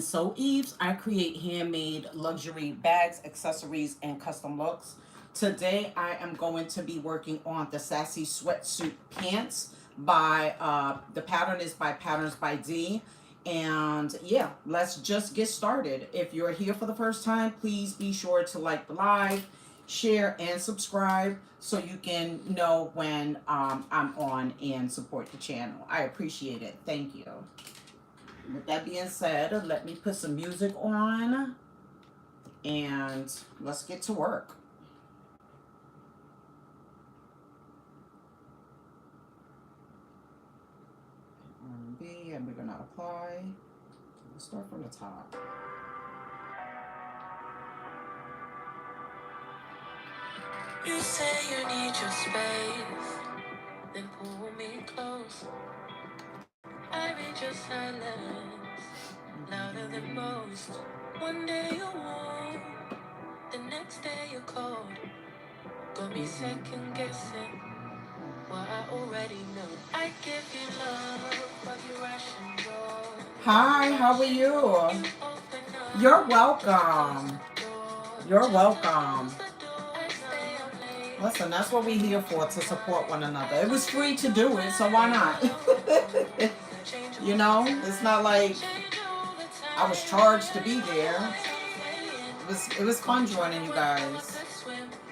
SewYves. I create handmade luxury bags, accessories, and custom looks. Today I am going to be working on the Sassy Sweatsuit Pants by, the pattern is by Patterns by D. And yeah, let's just get started. If you're here for the first time, please be sure to like the live, share, and subscribe so you can know when I'm on and support the channel. I appreciate it. Thank you. With that being said, let me put some music on and let's get to work. R&B, and we're gonna apply. Let's start from the top. You say you need your space, then pull me close. I read your silence, louder than most. One day you're warm, the next day you're cold. Got me second guessing what I already know. I give you love, but you ration yours. Hi, how are you? You're welcome. You're welcome. Listen, that's what we're here for, to support one another. It was free to do it, so why not? You know, it's not like I was charged to be there. It was fun joining you guys.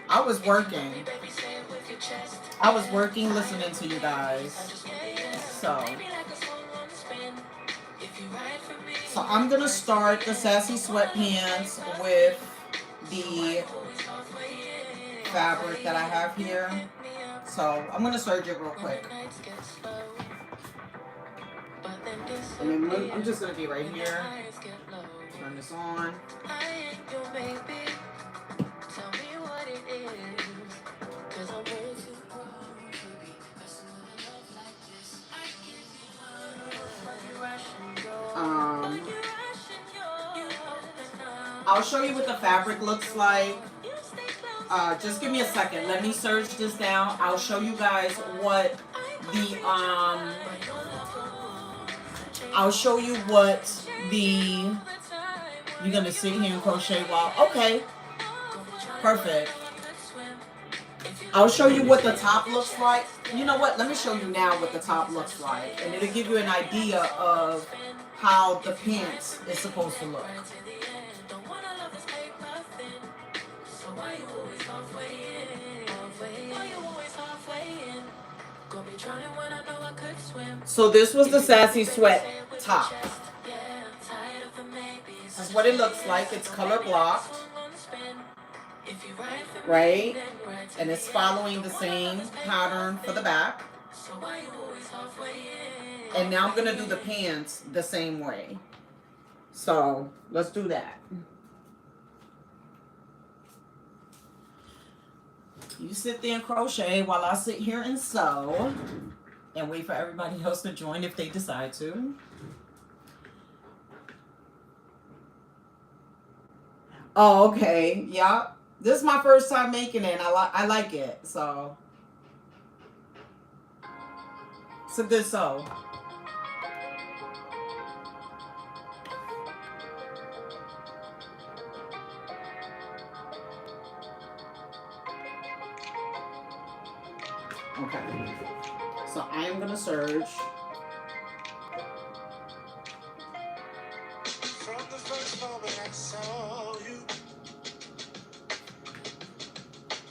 I was working. Listening to you guys. So I'm gonna start the Sassy Sweatpants with the fabric that I have here. So I'm gonna serge it real quick. I'm just gonna be right here. Turn this on. I'll show you what the fabric looks like. Just give me a second. Let me serge this down. I'll show you guys what the you're gonna sit here and crochet while, okay, perfect. I'll show you what the top looks like. You know what? Let me show you now what the top looks like, and it'll give you an idea of how the pants is supposed to look. So this was the Sassy Sweat top. This is what it looks like. It's color blocked, right? And it's following the same pattern for the back. And now I'm gonna do the pants the same way. So let's do that. You sit there and crochet while I sit here and sew and wait for everybody else to join if they decide to. Oh, okay. Yeah. This is my first time making it, and I like it. So it's a good sew. Okay, so I am gonna serge. From the first moment I saw you,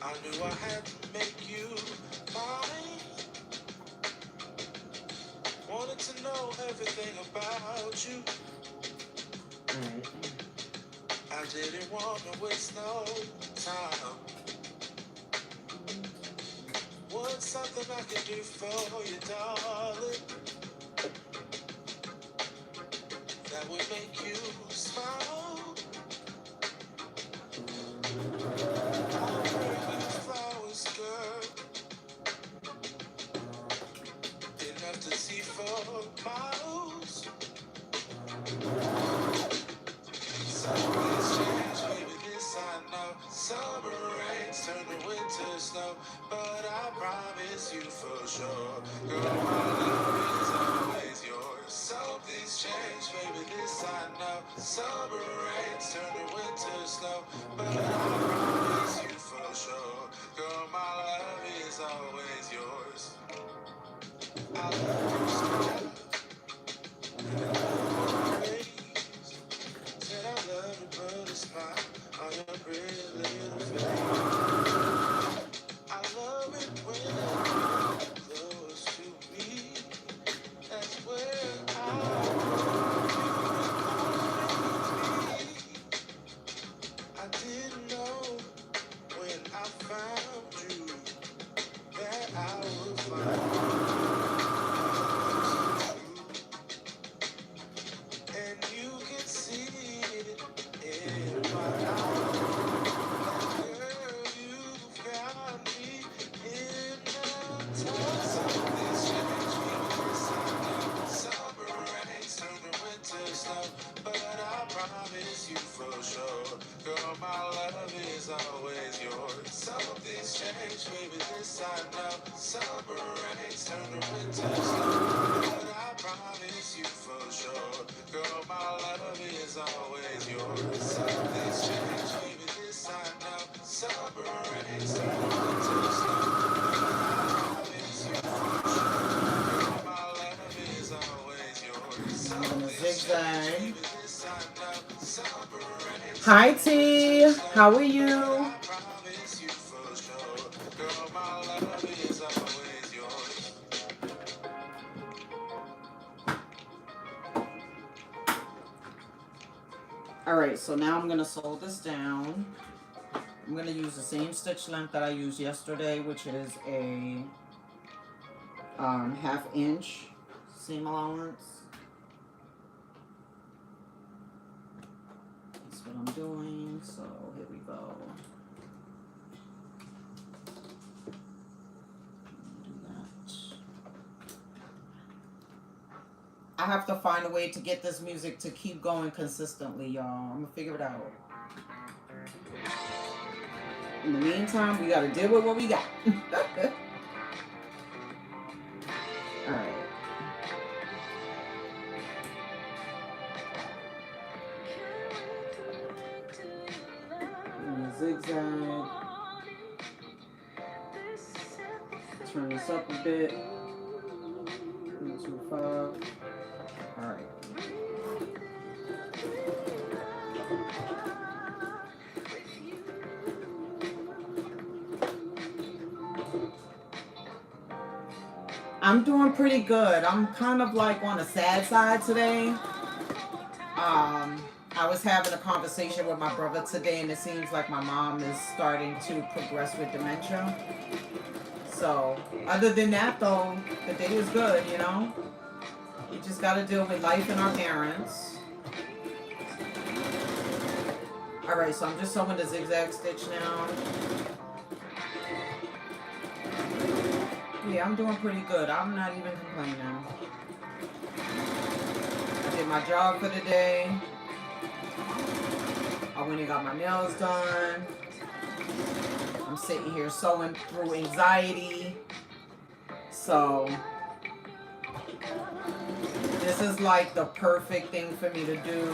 I knew I had to make you mine. Wanted to know everything about you. I didn't want to waste no time. What's something I can do for you, darling, that would make you smile? I'll bring you flowers, girl, enough to see for miles. Something's changed, baby, this I know. Summer rains turn to winter snow, but I promise you for sure, girl, my love is always yours. Something's changed, baby, this I know. now. Summer rains turn to winter snow, but I promise you for sure, girl, my love is always yours. I love you. Said I love to put a smile on your pretty little face. I love it when you're close to me. That's where I didn't know when I found you that I would find you. And you can see it in my eyes. Girl, you've got me hypnotized. Something's changed me inside. Summer rains turn to winter snow, but I promise you for sure, girl, my love is always yours. Something's changed, baby, this I know. Summer rains turn to winter snow, but I promise you for sure, girl, my love is always yours. Something's changed, baby, this I know. Summer rains turn to winter snow, but I promise you for sure, girl, my love is always yours. I'm gonna Something's zigzag. changed, baby, this I know. Summer rains. Hi T, how are you? I promise you for sure, girl, my love is always yours. Alright, so now I'm gonna sew this down. I'm gonna use the same stitch length that I used yesterday, which is a 1/2 inch seam allowance. That's what I'm doing, so here we go. Do that. I have to find a way to get this music to keep going consistently, y'all. I'm gonna figure it out. In the meantime, we gotta deal with what we got. Alright. Zigzag. Turn this up a bit. 2, 5. Alright. I'm doing pretty good. I'm kind of like on the sad side today. I was having a conversation with my brother today, and it seems like my mom is starting to progress with dementia. So, other than that, though, the day is good, you know? You just got to deal with life and our parents. Alright, so I'm just sewing the zigzag stitch now. Yeah, I'm doing pretty good. I'm not even complaining. I did my job for the day. I went and got my nails done. I'm sitting here sewing through anxiety. So, this is like the perfect thing for me to do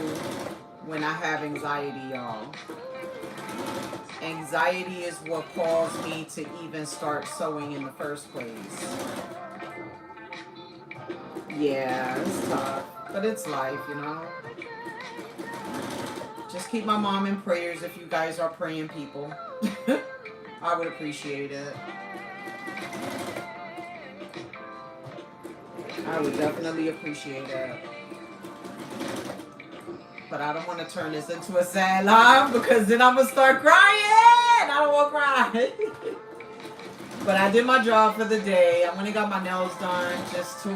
when I have anxiety, y'all. Anxiety is what caused me to even start sewing in the first place. Yeah, it's tough, but it's life, you know? Just keep my mom in prayers if you guys are praying people. I would appreciate it. I would definitely appreciate it. But I don't want to turn this into a sad live because then I'm going to start crying. I don't want to cry. But I did my job for the day. I went and got my nails done just to,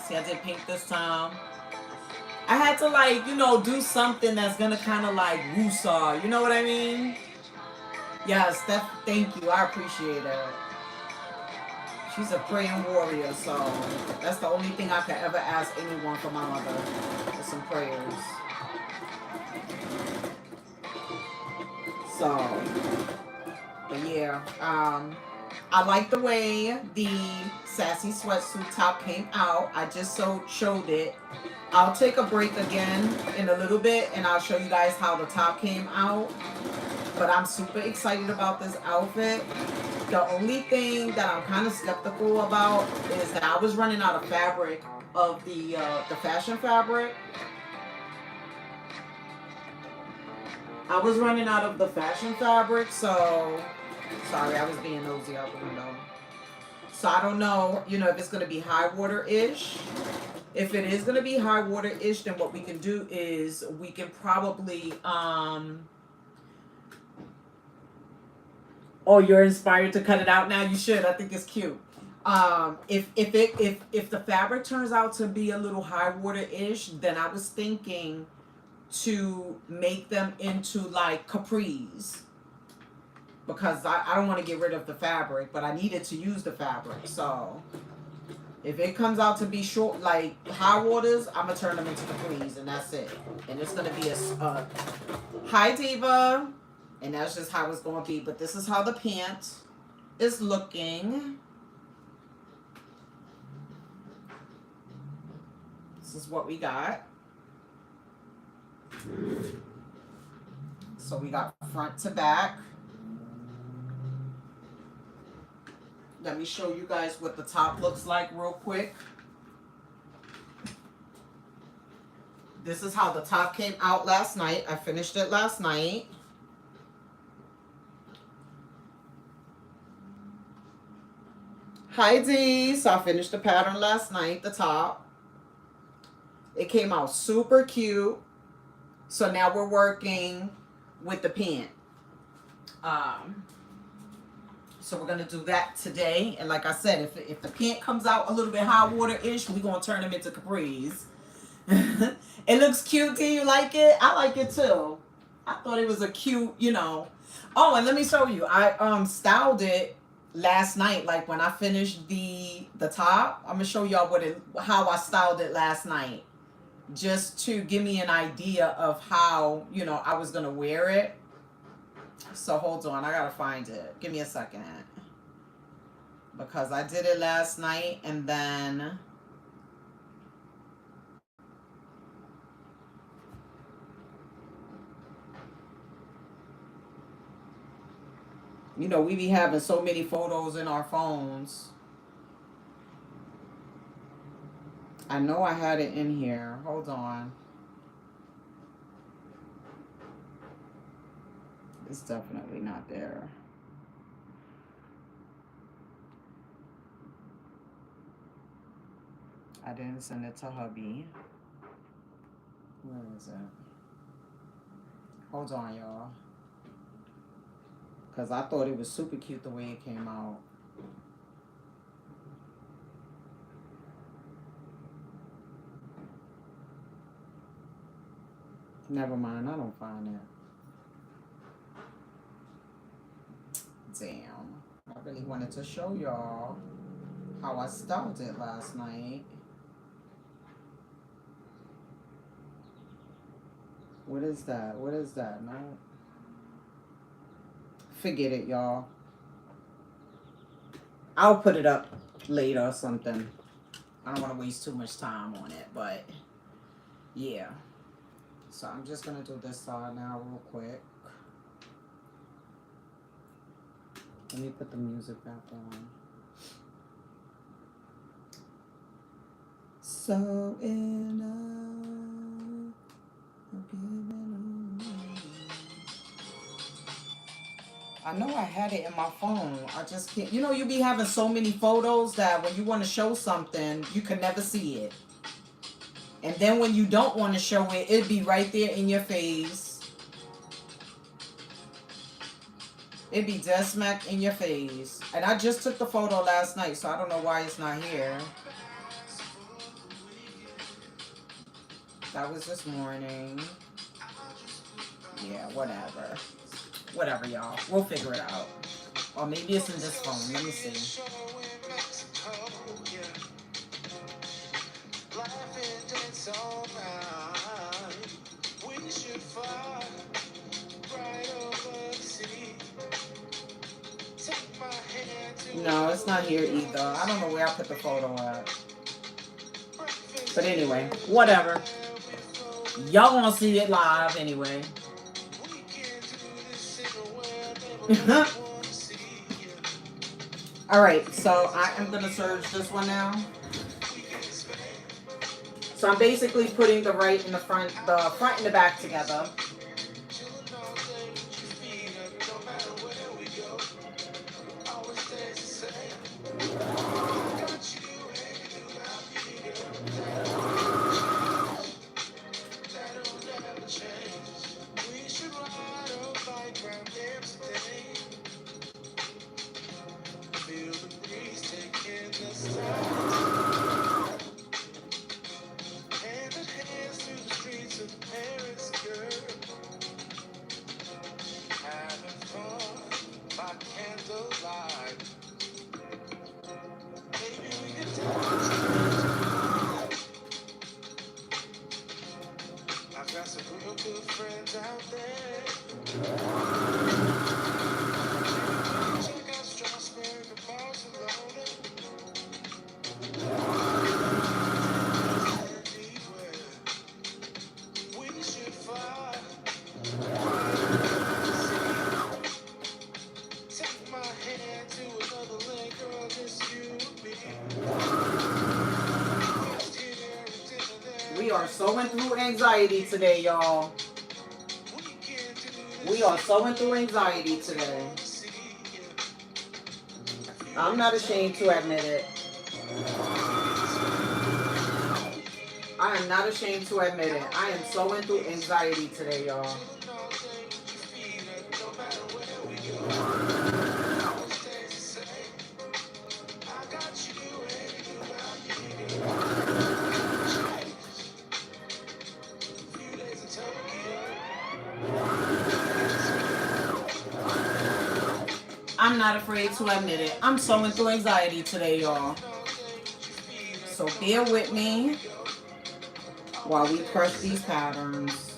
see, I did pink this time. I had to, like, you know, do something that's going to kind of, like, woo-saw. You know what I mean? Yes, thank you. I appreciate it. She's a praying warrior, so that's the only thing I could ever ask anyone for my mother, for some prayers. So, but yeah, I like the way the Sassy Sweatsuit top came out. I just showed it. I'll take a break again in a little bit and I'll show you guys how the top came out. But I'm super excited about this outfit. The only thing that I'm kind of skeptical about is that I was running out of fabric, of the fashion fabric. I was running out of the fashion fabric, so sorry, I was being nosy out the window. So I don't know, you know, if it's going to be high water-ish. If it is going to be high water-ish, then what we can do is we can probably, oh, you're inspired to cut it out now? You should. I think it's cute. If the fabric turns out to be a little high water-ish, then I was thinking to make them into like capris, because I don't want to get rid of the fabric, but I needed to use the fabric. So if it comes out to be short, like high waters, I'm gonna turn them into capris, and that's it. And it's gonna be a hi diva, and that's just how it's gonna be. But this is how the pant is looking. This is what we got. So we got front to back. Let me show you guys what the top looks like real quick. This is how the top came out last night. I finished it last night. Hi D. So I finished the pattern last night, the top. It came out super cute. So now we're working with the pant. So we're going to do that today. And like I said, if the pant comes out a little bit high water-ish, we're going to turn them into capris. It looks cute. Do you like it? I like it too. I thought it was a cute, you know. Oh, and let me show you. I styled it last night. Like when I finished the top, I'm going to show y'all how I styled it last night. Just to give me an idea of how, you know, I was going to wear it. So hold on, I got to find it. Give me a second. Because I did it last night and then... You know, we be having so many photos in our phones. I know I had it in here. Hold on. It's definitely not there. I didn't send it to hubby. Where is it? Hold on, y'all. Because I thought it was super cute the way it came out. Never mind, I don't find it. Damn. I really wanted to show y'all how I styled it last night. What is that? What is that? No. Forget it, y'all. I'll put it up later or something. I don't want to waste too much time on it, but yeah. So I'm just going to do this side now real quick. Let me put the music back on. So in love, I know I had it in my phone. I just can't. You know, you be having so many photos that when you want to show something, you can never see it. And then when you don't want to show it, it'd be right there in your face. It'd be dead smack in your face. And I just took the photo last night, so I don't know why it's not here. That was this morning. Yeah, whatever. Whatever, y'all. We'll figure it out. Or maybe it's in this phone. Let me see. No, it's not here either. I don't know where I put the photo at. But anyway, whatever. Y'all gonna see it live anyway. All right, so I am gonna serge this one now. So I'm basically putting the right and the front and the back together. We are sewing through anxiety today, y'all. We are sewing through anxiety today. I'm not ashamed to admit it. I am not ashamed to admit it. I am sewing through anxiety today, y'all. I'm not afraid to admit it. I'm sewing through anxiety today, y'all. So bear with me while we crush these patterns.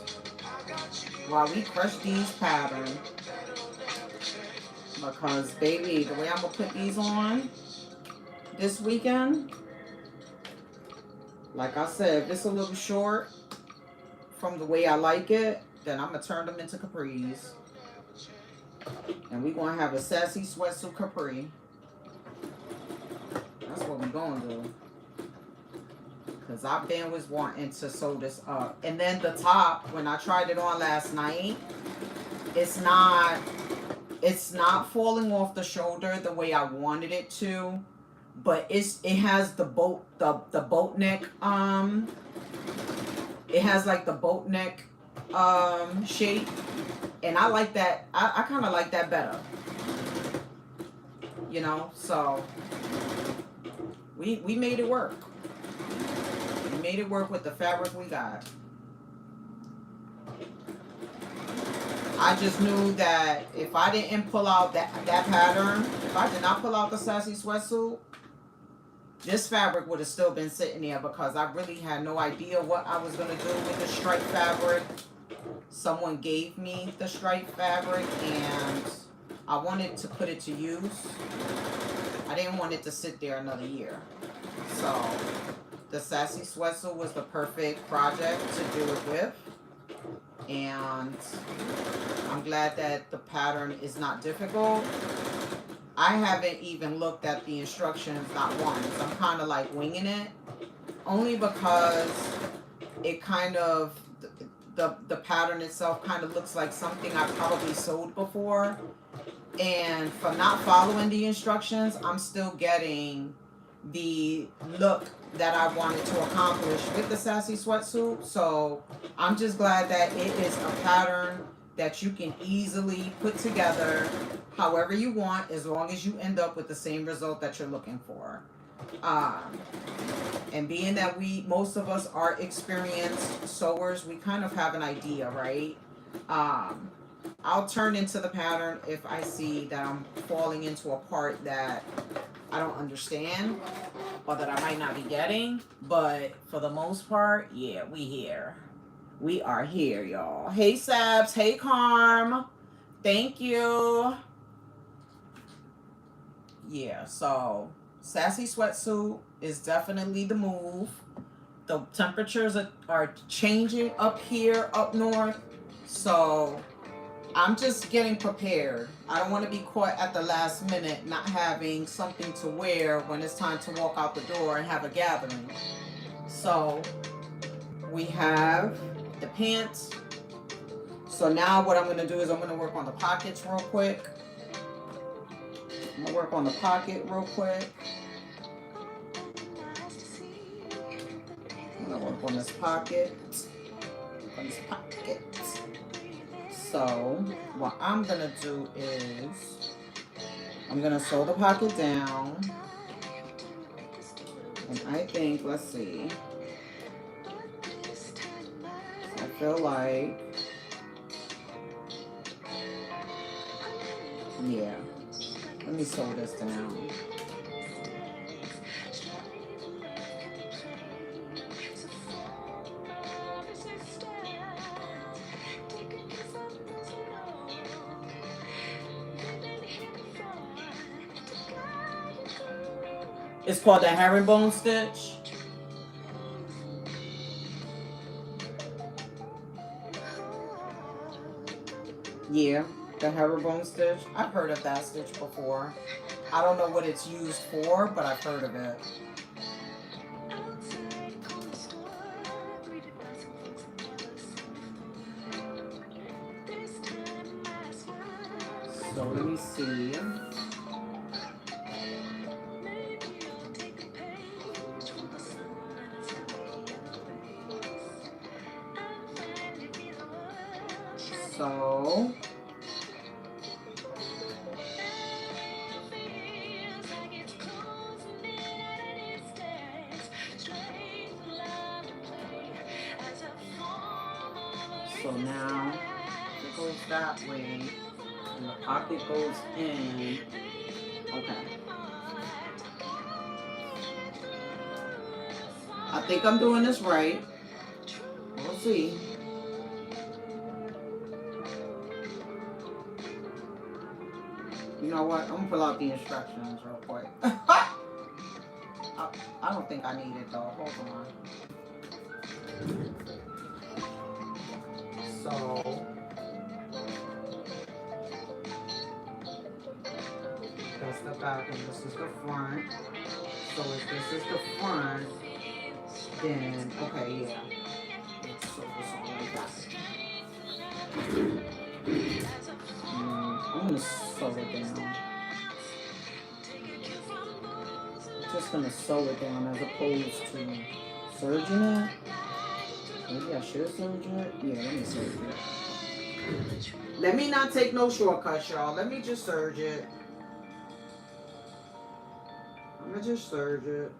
Because, baby, the way I'm going to put these on this weekend, like I said, if it's a little short from the way I like it, then I'm going to turn them into capris. And we're going to have a Sassy Sweatsuit capri. That's what we're going to do. Because I've been was wanting to sew this up. And then the top, when I tried it on last night, it's not falling off the shoulder the way I wanted it to. But it has the boat neck, it has like the boat neck shape. And I like that. I kind of like that better. You know, so we made it work. We made it work with the fabric we got. I just knew that if I didn't pull out that pattern, if I did not pull out the Sassy Sweatsuit, this fabric would have still been sitting there because I really had no idea what I was going to do with the stripe fabric. Someone gave me the stripe fabric and I wanted to put it to use. I didn't want it to sit there another year. So the Sassy Sweatsuit was the perfect project to do it with. And I'm glad that the pattern is not difficult. I haven't even looked at the instructions, not once. I'm kind of like winging it. Only because it kind of, the pattern itself kind of looks like something I've probably sewed before. And from not following the instructions, I'm still getting the look that I wanted to accomplish with the Sassy Sweatsuit. So I'm just glad that it is a pattern that you can easily put together however you want, as long as you end up with the same result that you're looking for. And being that most of us are experienced sewers, we kind of have an idea, right? I'll turn into the pattern if I see that I'm falling into a part that I don't understand or that I might not be getting. But for the most part, yeah, we here. We are here, y'all. Hey, Sabs. Hey, Carm. Thank you. Yeah, so Sassy Sweatsuit is definitely the move. The temperatures are changing up here, up north. So I'm just getting prepared. I don't want to be caught at the last minute not having something to wear when it's time to walk out the door and have a gathering. So we have the pants. So now what I'm going to do is I'm going to work on the pockets real quick. I'm going to work on the pocket real quick. I'm going to work on this pocket. On this pocket. So what I'm going to do is I'm going to sew the pocket down. And I think, let's see. I feel like, yeah. Let me sew this down. It's called the herringbone stitch. Yeah, the herringbone stitch. I've heard of that stitch before. I don't know what it's used for, but I've heard of it. So let me see. So now it goes that way, and the pocket goes in. Okay. I think I'm doing this right. We'll see. You know what? I'm gonna pull out the instructions real quick. I don't think I need it though. Hold on. So that's the back and this is the front. So if this is the front, then okay, yeah. Let's sew this on like that. I'm gonna sew it down. I'm just gonna sew it down as opposed to serging it. Maybe I should serge it. Yeah, let me serge it. Let me not take no shortcuts, y'all. Let me just serge it. I'm gonna just serge it.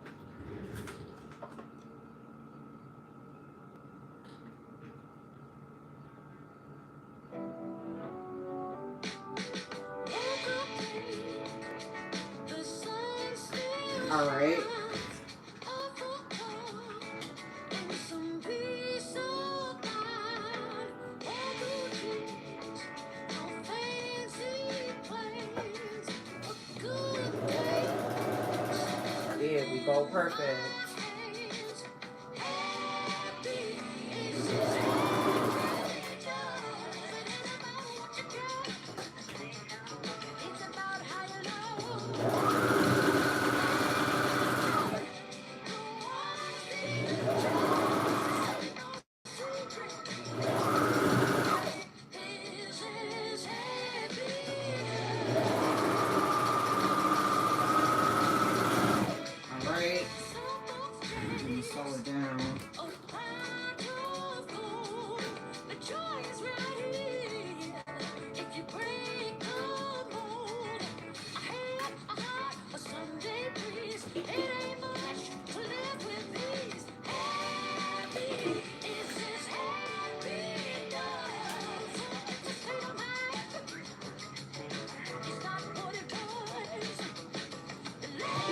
All right. There we go. Perfect.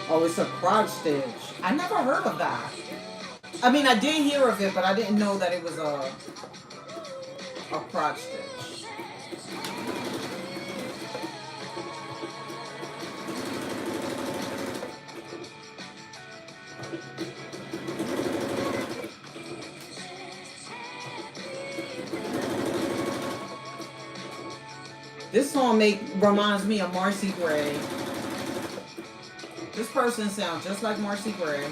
Oh, it's a crotch stitch. I never heard of that. I mean, I did hear of it, but I didn't know that it was a crotch stitch. This song reminds me of Marcy Gray. This person sounds just like Marcy Gray.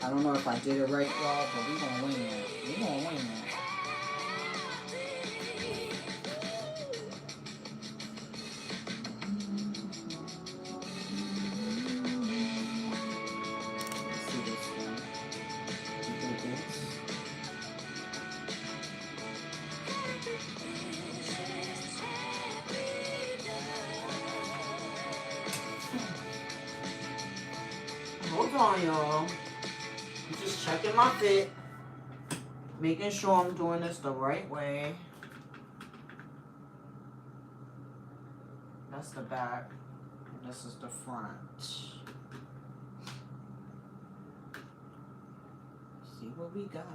I don't know if I did it right, y'all, but we gonna win it. We gonna win it. Let's see this one. We did this. Hold on, y'all. I'm just checking my fit. Making sure I'm doing this the right way. That's the back. And this is the front. See what we got.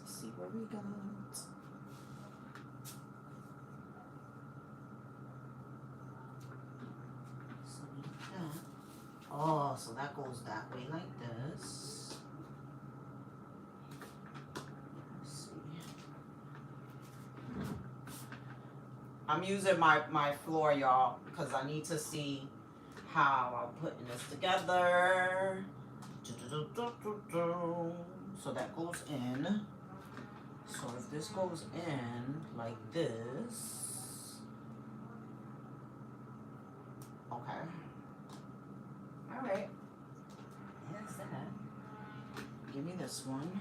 See what we got. So like that. Oh, so that goes that way like this. Let's see. I'm using my floor, y'all, because I need to see how I'm putting this together. So that goes in. So if this goes in like this. Okay. Alright. That's that. Give me this one.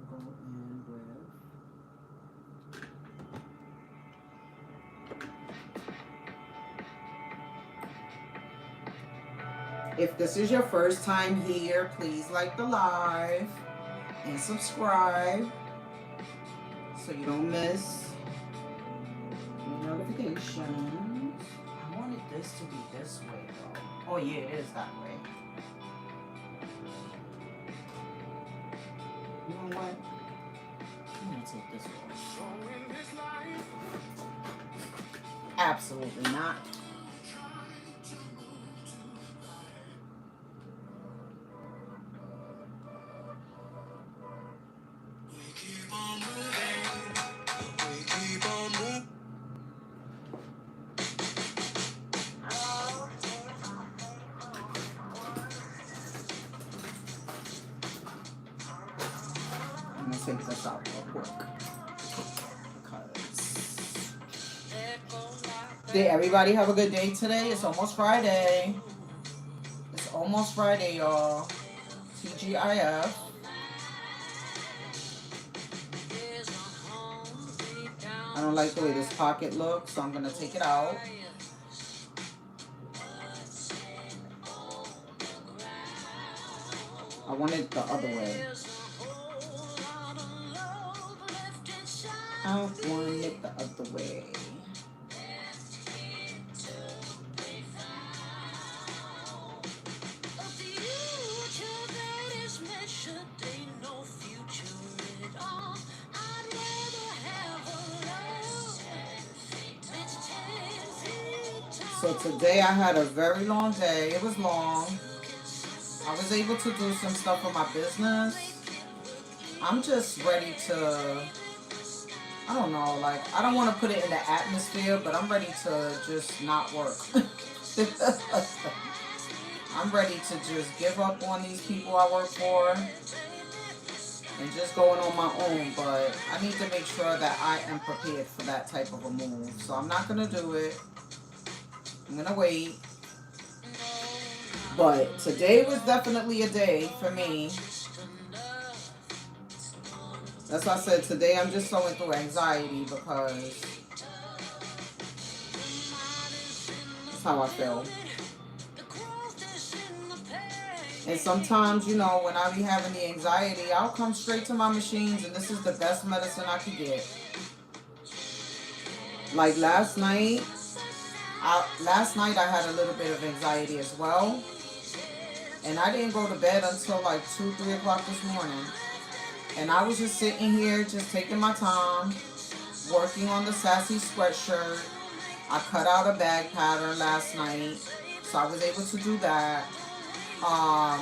Go in with. If this is your first time here, please like the live and subscribe so you don't miss the notifications. I wanted this to be this way though. Oh yeah, it is that way. You know what? I'm gonna take this one. Absolutely not. I'm gonna take this out real quick. Did everybody have a good day today? It's almost Friday. It's almost Friday, y'all. TGIF. I don't like the way this pocket looks, so I'm gonna take it out. I want it the other way. I want it the other way. So today I had a very long day. It was long. I was able to do some stuff for my business. I'm just ready to, I don't know, like, I don't want to put it in the atmosphere, but I'm ready to just not work. I'm ready to just give up on these people I work for and just going on my own, but I need to make sure that I am prepared for that type of a move. So I'm not going to do it. I'm going to wait. But today was definitely a day for me. That's why I said today I'm just going through anxiety because that's how I feel. And sometimes, you know, when I be having the anxiety, I'll come straight to my machines, and this is the best medicine I could get. Like last night I had a little bit of anxiety as well, and I didn't go to bed until like 2, 3 o'clock this morning. And I was just sitting here, just taking my time, working on the Sassy sweatshirt. I cut out a bag pattern last night, so I was able to do that. Um,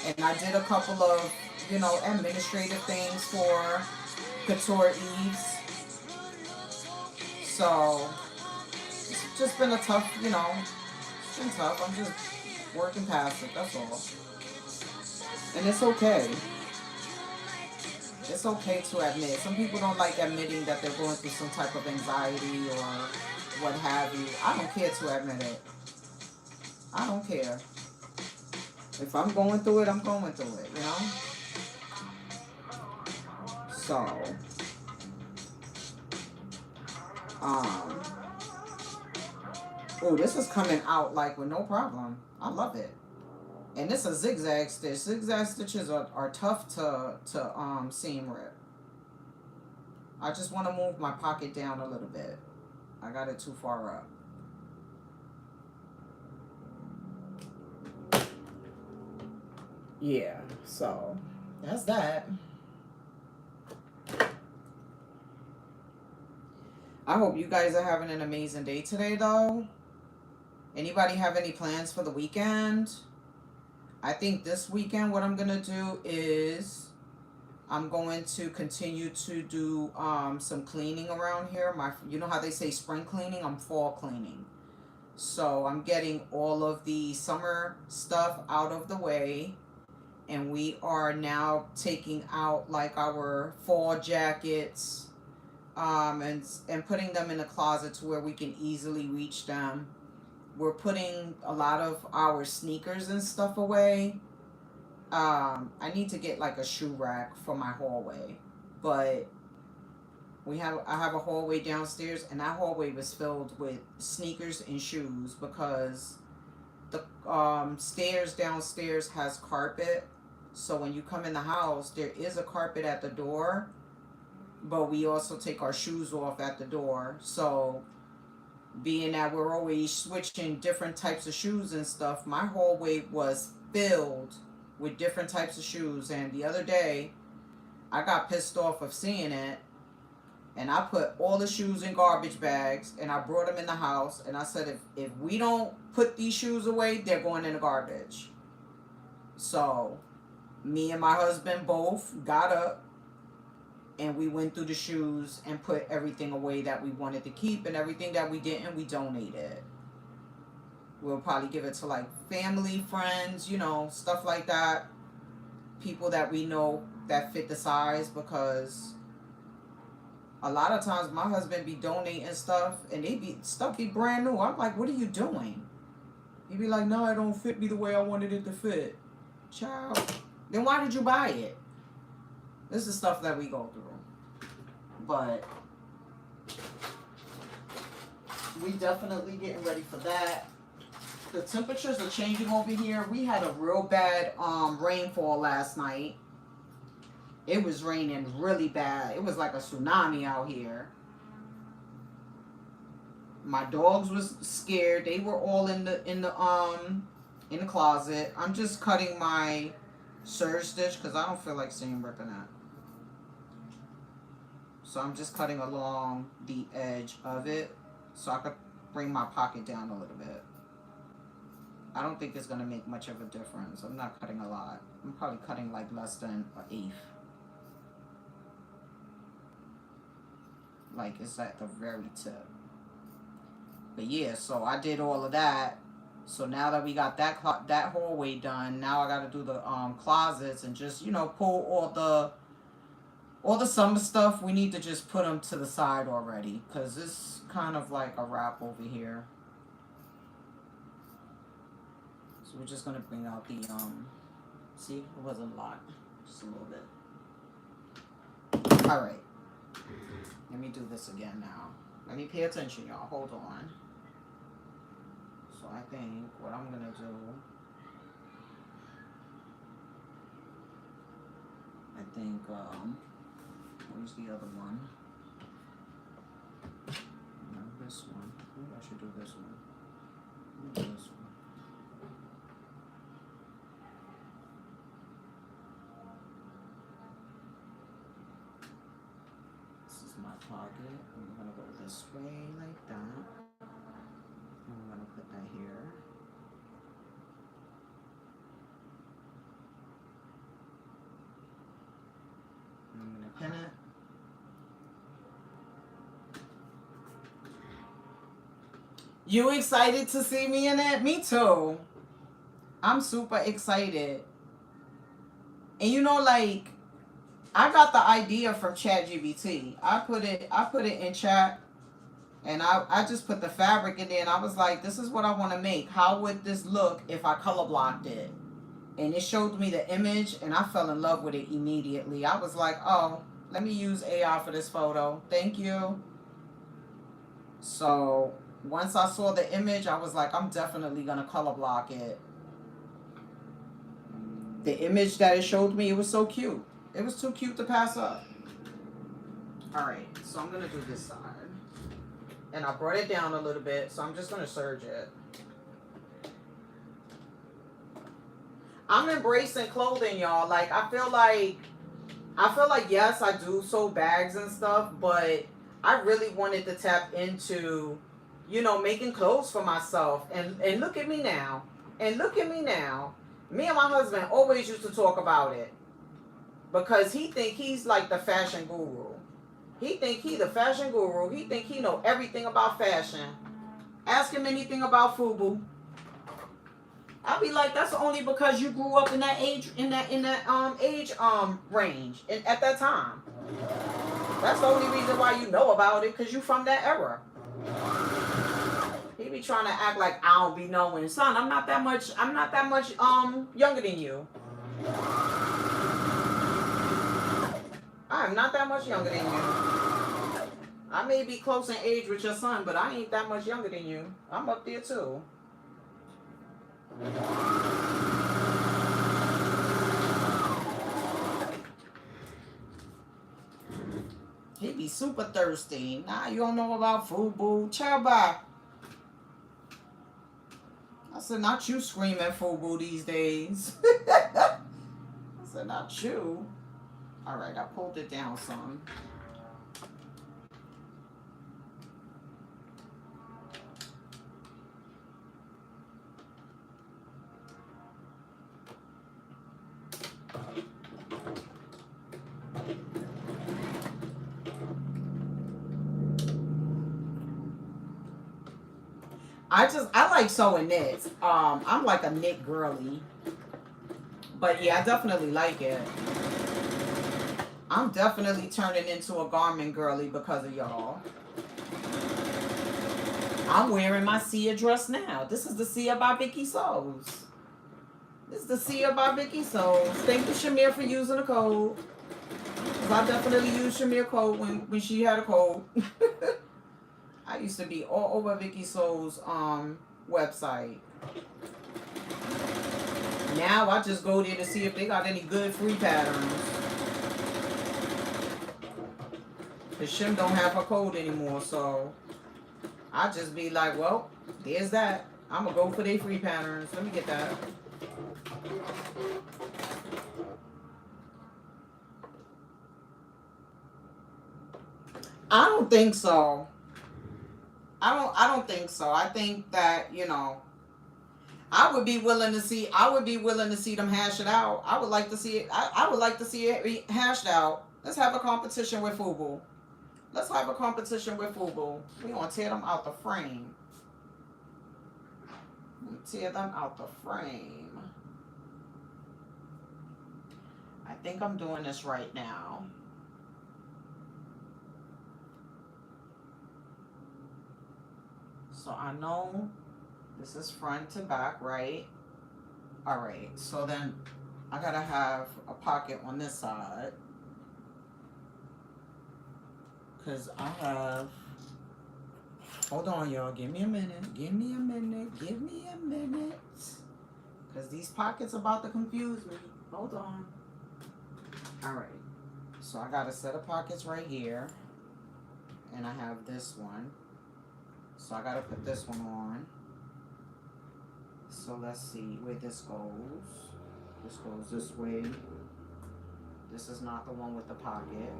and I did a couple of, you know, administrative things for Kouture Yves. So it's just been a tough, you know, it's been tough. I'm just working past it, that's all. And it's okay. It's okay to admit. Some people don't like admitting that they're going through some type of anxiety or what have you. I don't care to admit it. I don't care. If I'm going through it, I'm going through it, you know? So, oh, this is coming out like with no problem. I love it. And it's a zigzag stitch. Zigzag stitches are tough to seam rip. I just want to move my pocket down a little bit. I got it too far up. Yeah, so that's that. I hope you guys are having an amazing day today, though. Anybody have any plans for the weekend? I think this weekend what I'm going to do is I'm going to continue to do some cleaning around here. You know how they say spring cleaning? I'm fall cleaning. So I'm getting all of the summer stuff out of the way. And we are now taking out like our fall jackets and putting them in the closet to where we can easily reach them. We're putting a lot of our sneakers and stuff away. I need to get like a shoe rack for my hallway, but I have a hallway downstairs, and that hallway was filled with sneakers and shoes because the stairs downstairs has carpet. So when you come in the house, there is a carpet at the door, but we also take our shoes off at the door. So being that we're always switching different types of shoes and stuff, my hallway was filled with different types of shoes. And the other day, I got pissed off of seeing it, and I put all the shoes in garbage bags, and I brought them in the house, and I said, if we don't put these shoes away, they're going in the garbage. So me and my husband both got up, and we went through the shoes and put everything away that we wanted to keep, and everything that we didn't, we donated. We'll probably give it to like family, friends, you know, stuff like that. People that we know that fit the size, because a lot of times my husband be donating stuff and stuff be brand new. I'm like, what are you doing? He'd be like, no, it don't fit me the way I wanted it to fit. Child, then why did you buy it? This is stuff that we go through. But we definitely getting ready for that. The temperatures are changing over here. We had a real bad rainfall last night. It was raining really bad. It was like a tsunami out here. My dogs was scared. They were all in the closet. I'm just cutting my serge stitch because I don't feel like seam ripping that. So I'm just cutting along the edge of it so I could bring my pocket down a little bit. I don't think it's going to make much of a difference. I'm not cutting a lot. I'm probably cutting like less than an eighth. Like it's at the very tip. But yeah, so I did all of that. So now that we got that hallway done, now I got to do the closets and just, you know, pull all the summer stuff. We need to just put them to the side already, because it's kind of like a wrap over here. So we're just gonna bring out the see, it wasn't a lot, just a little bit. All right, let me do this again now. Let me pay attention, y'all. Hold on. So I think what I'm gonna do I think, where's the other one? No, this one. Maybe I should do this one. Do this one. This is my pocket. I'm gonna go this way like that. I'm gonna put that here. I'm gonna pin it. You excited to see me in it? Me too. I'm super excited. And you know, like, I got the idea from ChatGPT. I put it in chat, and I just put the fabric in there, and I was like, this is what I want to make. How would this look if I color blocked it? And it showed me the image, and I fell in love with it immediately. I was like, oh, let me use AI for this photo. Thank you. So once I saw the image, I was like, I'm definitely going to color block it. The image that it showed me, it was so cute. It was too cute to pass up. All right, so I'm going to do this side. And I brought it down a little bit, so I'm just going to serge it. I'm embracing clothing, y'all. Like, I feel like, yes, I do sew bags and stuff, but I really wanted to tap into, you know, making clothes for myself. And look at me now. And look at me now. Me and my husband always used to talk about it. Because he think he's like the fashion guru. He think he the fashion guru. He think he know everything about fashion. Ask him anything about FUBU. I'll be like, that's only because you grew up in that age range and at that time. That's the only reason why you know about it, because you from that era. He be trying to act like I don't be knowing. Son, I'm not that much younger than you. I'm not that much younger than you. I may be close in age with your son, but I ain't that much younger than you. I'm up there too. He be super thirsty. Nah, you don't know about FUBU. Chaba. I said, not you screaming FUBU these days. I said, not you. All right, I pulled it down some. I like sewing knits. I'm like a knit girly. But yeah, I definitely like it. I'm definitely turning into a garment girly because of y'all. I'm wearing my Sia dress now. This is the Sia by Vicky Sews. This is the Sia by Vicky Sews. Thank you, Shamir, for using the code. Because I definitely used Shamir's code when she had a code. I used to be all over Vicky Sews' website. Now I just go there to see if they got any good free patterns. Because Shim don't have her code anymore, so I just be like, well, there's that. I'm going to go for their free patterns. Let me get that. I don't think so. I don't think so. I think that, you know, I would be willing to see them hash it out. I would like to see it. I would like to see it hashed out. Let's have a competition with FUBU. Let's have a competition with FUBU. We're going to tear them out the frame. Tear them out the frame. I think I'm doing this right now. So I know this is front to back, right? All right, so then I gotta have a pocket on this side. Because I have, hold on y'all, give me a minute. Give me a minute. Because these pockets are about to confuse me. Hold on. Alright. So I got a set of pockets right here. And I have this one. So I gotta put this one on. So let's see where this goes. This goes this way. This is not the one with the pocket.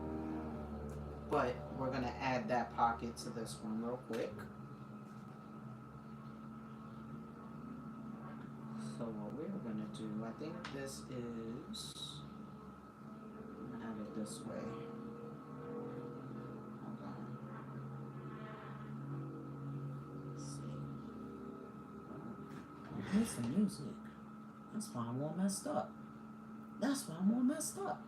But we're gonna add that pocket to this one real quick. So what we're gonna do, I think this is, I'm gonna have it this way. Hold on. Let's see. Oh, here's the music. That's why I'm all messed up. That's why I'm all messed up.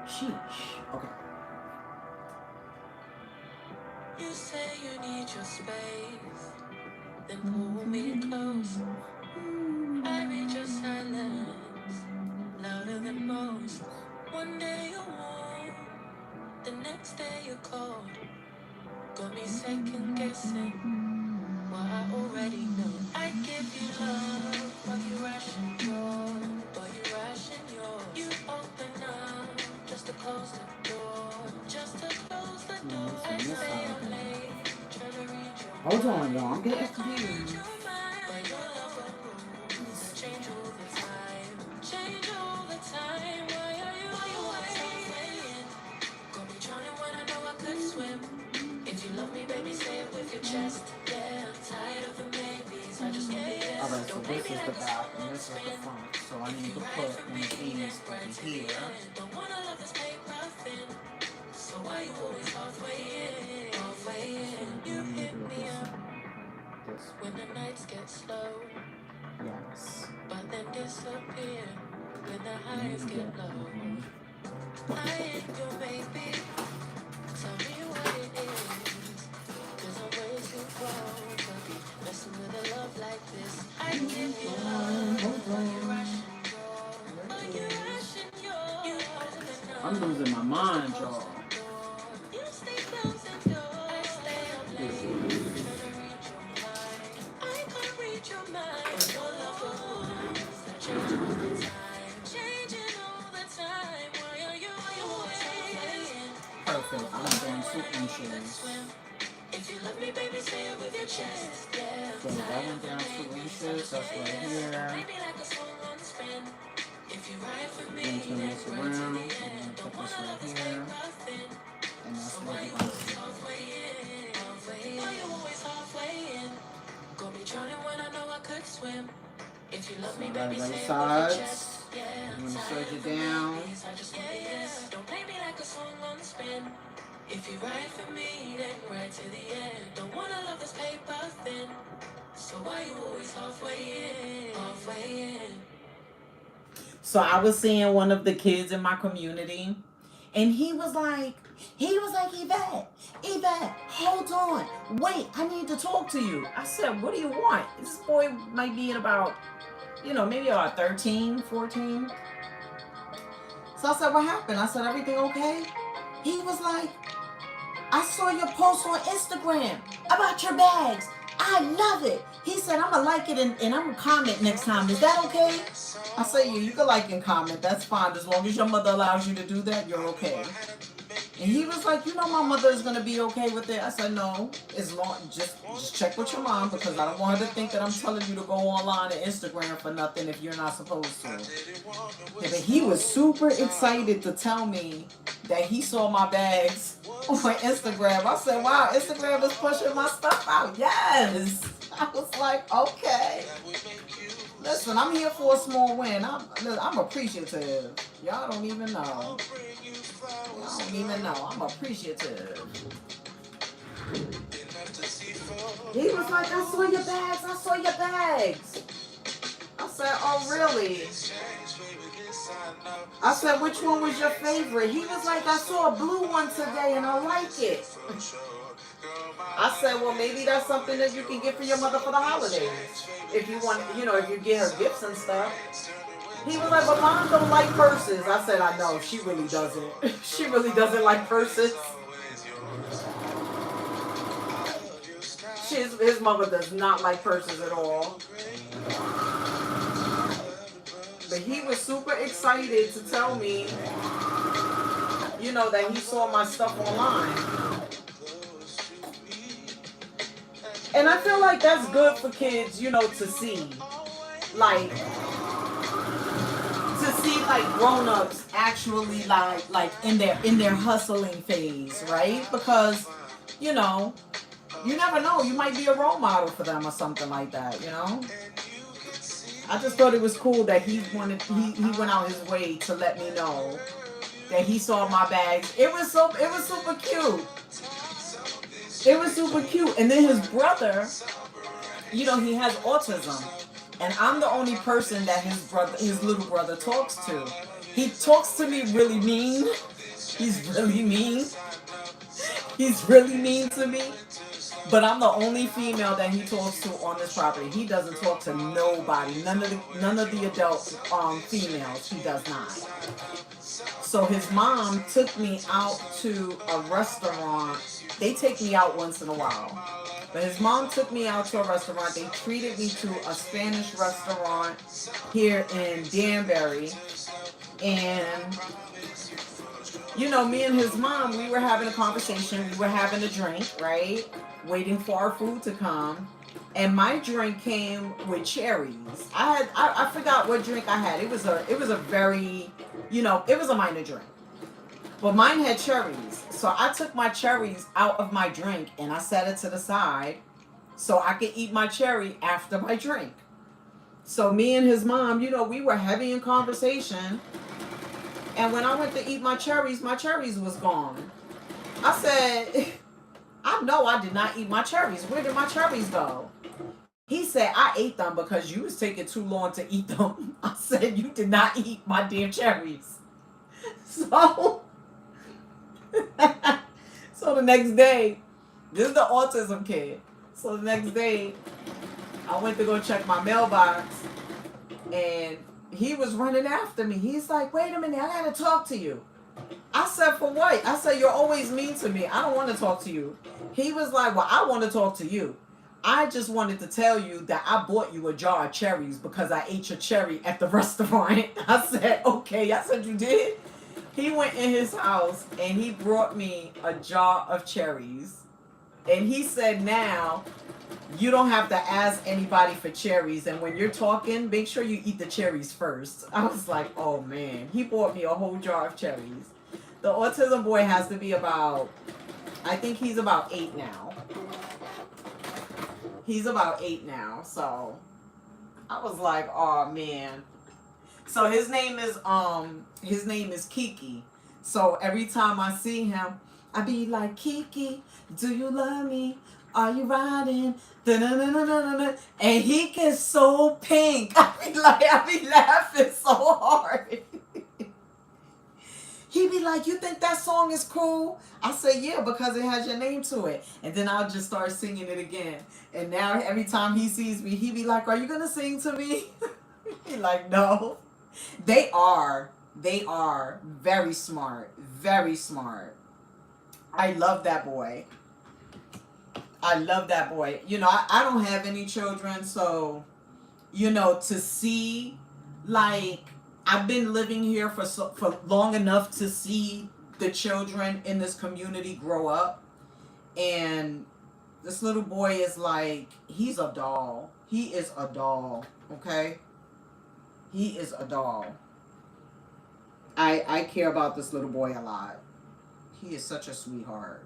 Sheesh. Okay. You say you need your space, then pull me close. I read your silence, louder than most. One day you're warm, the next day you're cold. Got me second guessing what I already know. I give you love, but you ration yours, You open up just to close the door, just to close the door. I say I'm late, trying to read your Hold on, y'all. I'm getting confused. but your love rules change all the time. Change all the time. Why are you always playing? Got me drowning when I know I could swim. If you love me, baby, say it with your chest. Yeah, I'm tired of the maybes. I just want yes. Alright, so this is the back and this is the front. So I need to put one of these over here. Don't wanna love this paper thin. So why you always halfway in? Halfway in. You hit me up when the nights get slow. Yes. But then disappear when the highs get low. I ain't your baby. Tell me what it is. Cause I'm way too grown to be messing with a love like this. I give you love, but you rushing yours. I'm losing my mind, y'all. You stay close and yours. I stay up late, trying to read your mind. I can't read your mind. Your love rules that change all the time. Changing all the time. Why are you always playing? Perfect. I'm doing suit shoes. If you love me, baby, say it with your chest. Yeah. So that went down suit shoes. That's right here. Maybe like a song on spin. If you ride for me, Then turn this then right to around. the And end. then Don't put wanna this love right this here. paper thin. And that's So what why we're you going to always do. halfway in? Why you always halfway in? Got me drowning when I know I could swim. If you love me, So baby, right say it with your sides. chest. Yeah, I'm going to tired surge it of the down. maybes. I just want yes. Don't play me like a song on spin. If you ride for me, then right to the end. Don't wanna love this paper thin. So why you always halfway in? Halfway in. So I was seeing one of the kids in my community, and he was like, Yvette, hold on. Wait, I need to talk to you. I said, what do you want? This boy might be at about, maybe about 13, 14. So I said, what happened? I said, everything okay? He was like, I saw your post on Instagram about your bags. I love it. He said, I'm going to like it and I'm going to comment next time. Is that okay? I say, you can like and comment. That's fine. As long as your mother allows you to do that, you're okay. And he was like, my mother is going to be okay with it. I said, no, as long, just check with your mom because I don't want her to think that I'm telling you to go online and Instagram for nothing if you're not supposed to. Yeah, but he was super excited to tell me that he saw my bags on Instagram. I said, wow, Instagram is pushing my stuff out. Yes. I was like, okay. Listen, I'm here for a small win. I'm appreciative. Y'all don't even know. Y'all don't even know. I'm appreciative. He was like, I saw your bags. I saw your bags. I said, oh, really? I said, which one was your favorite? He was like, I saw a blue one today and I like it. I said, well, maybe that's something that you can get for your mother for the holidays. If you want, if you get her gifts and stuff. He was like, but mom don't like purses. I said, I know, she really doesn't. She really doesn't like purses. His mother does not like purses at all. But he was super excited to tell me, that he saw my stuff online. And I feel like that's good for kids, to see. Like, grown-ups actually in their hustling phase, right? Because, you know, you never know. You might be a role model for them or something like that. I just thought it was cool that he went out his way to let me know that he saw my bags. It was super cute. It was super cute. And then his brother, he has autism. And I'm the only person that his little brother talks to. He talks to me really mean. He's really mean. He's really mean to me. But I'm the only female that he talks to on this property. He doesn't talk to nobody. None of the adult females. He does not. So his mom took me out to a restaurant. They take me out once in a while. But his mom took me out to a restaurant. They treated me to a Spanish restaurant here in Danbury. And, me and his mom, we were having a conversation. We were having a drink, right? Waiting for our food to come. And my drink came with cherries. I forgot what drink I had. It was a very, it was a minor drink. But mine had cherries. So I took my cherries out of my drink and I set it to the side so I could eat my cherry after my drink. So me and his mom, we were heavy in conversation. And when I went to eat my cherries was gone. I said, I know I did not eat my cherries. Where did my cherries go? He said, I ate them because you was taking too long to eat them. I said, you did not eat my damn cherries. So the next day, this is the autism kid. So the next day, I went to go check my mailbox, and he was running after me. He's like, wait a minute, I gotta talk to you. I said, for what? I said, you're always mean to me. I don't want to talk to you. He was like, well, I want to talk to you. I just wanted to tell you that I bought you a jar of cherries because I ate your cherry at the restaurant. I said, okay. I said, you did? He went in his house and he brought me a jar of cherries. And he said, now, you don't have to ask anybody for cherries. And when you're talking, make sure you eat the cherries first. I was like, oh, man. He bought me a whole jar of cherries. The autism boy has to be I think he's about 8 now. He's about 8 now. So I was like, oh, man. So his name is Kiki. So every time I see him, I be like, Kiki, do you love me? Are you riding? Da-na-na-na-na-na. And he gets so pink. I be laughing so hard. He be like, you think that song is cool? I say, yeah, because it has your name to it. And then I'll just start singing it again. And now every time he sees me, he be like, are you going to sing to me? He like, no. They are very smart. Very smart. I love that boy. I love that boy. I don't have any children, so, to see, I've been living here for long enough to see the children in this community grow up. And this little boy is he's a doll. He is a doll, okay? He is a doll. I care about this little boy a lot. He is such a sweetheart.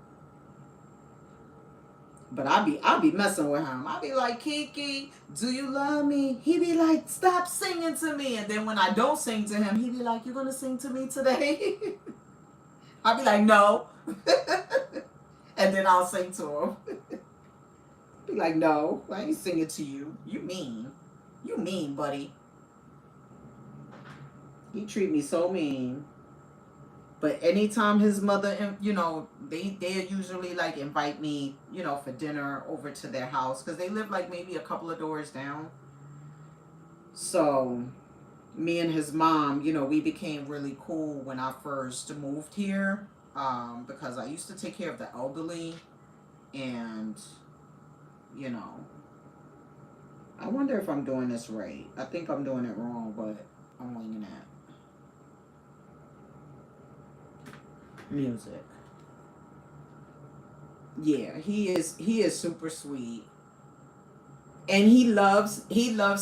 But I'll be messing with him. I'll be like, Kiki, do you love me? He be like, stop singing to me. And then when I don't sing to him, he be like, you gonna sing to me today? I'll be like, no. And then I'll sing to him. Be like, no, I ain't singing to you. You mean. You mean, buddy. He treat me so mean. But anytime his mother, they usually invite me, for dinner over to their house. Because they live maybe a couple of doors down. So me and his mom, we became really cool when I first moved here. Because I used to take care of the elderly. And, I wonder if I'm doing this right. I think I'm doing it wrong, but I'm winging it. Music. Yeah, he is super sweet. And he loves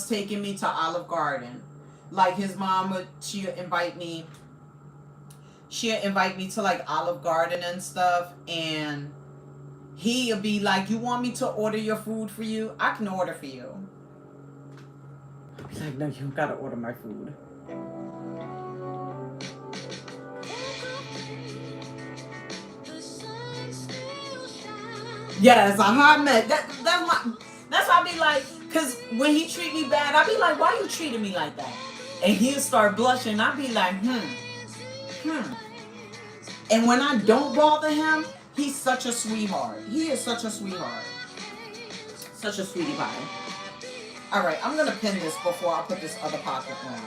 taking me to Olive Garden. Like his mom would she'd invite me to like Olive Garden and stuff, and he'll be like, "You want me to order your food for you? I can order for you." I'll be like, "No, you gotta order my food." Yes, a hot mess. That's why I be like, cause when he treat me bad, I be like, "Why you treating me like that?" And he'll start blushing. I be like, hmm. And when I don't bother him, he's such a sweetheart. He is such a sweetheart. Such a sweetie pie. Alright, I'm going to pin this before I put this other pocket on.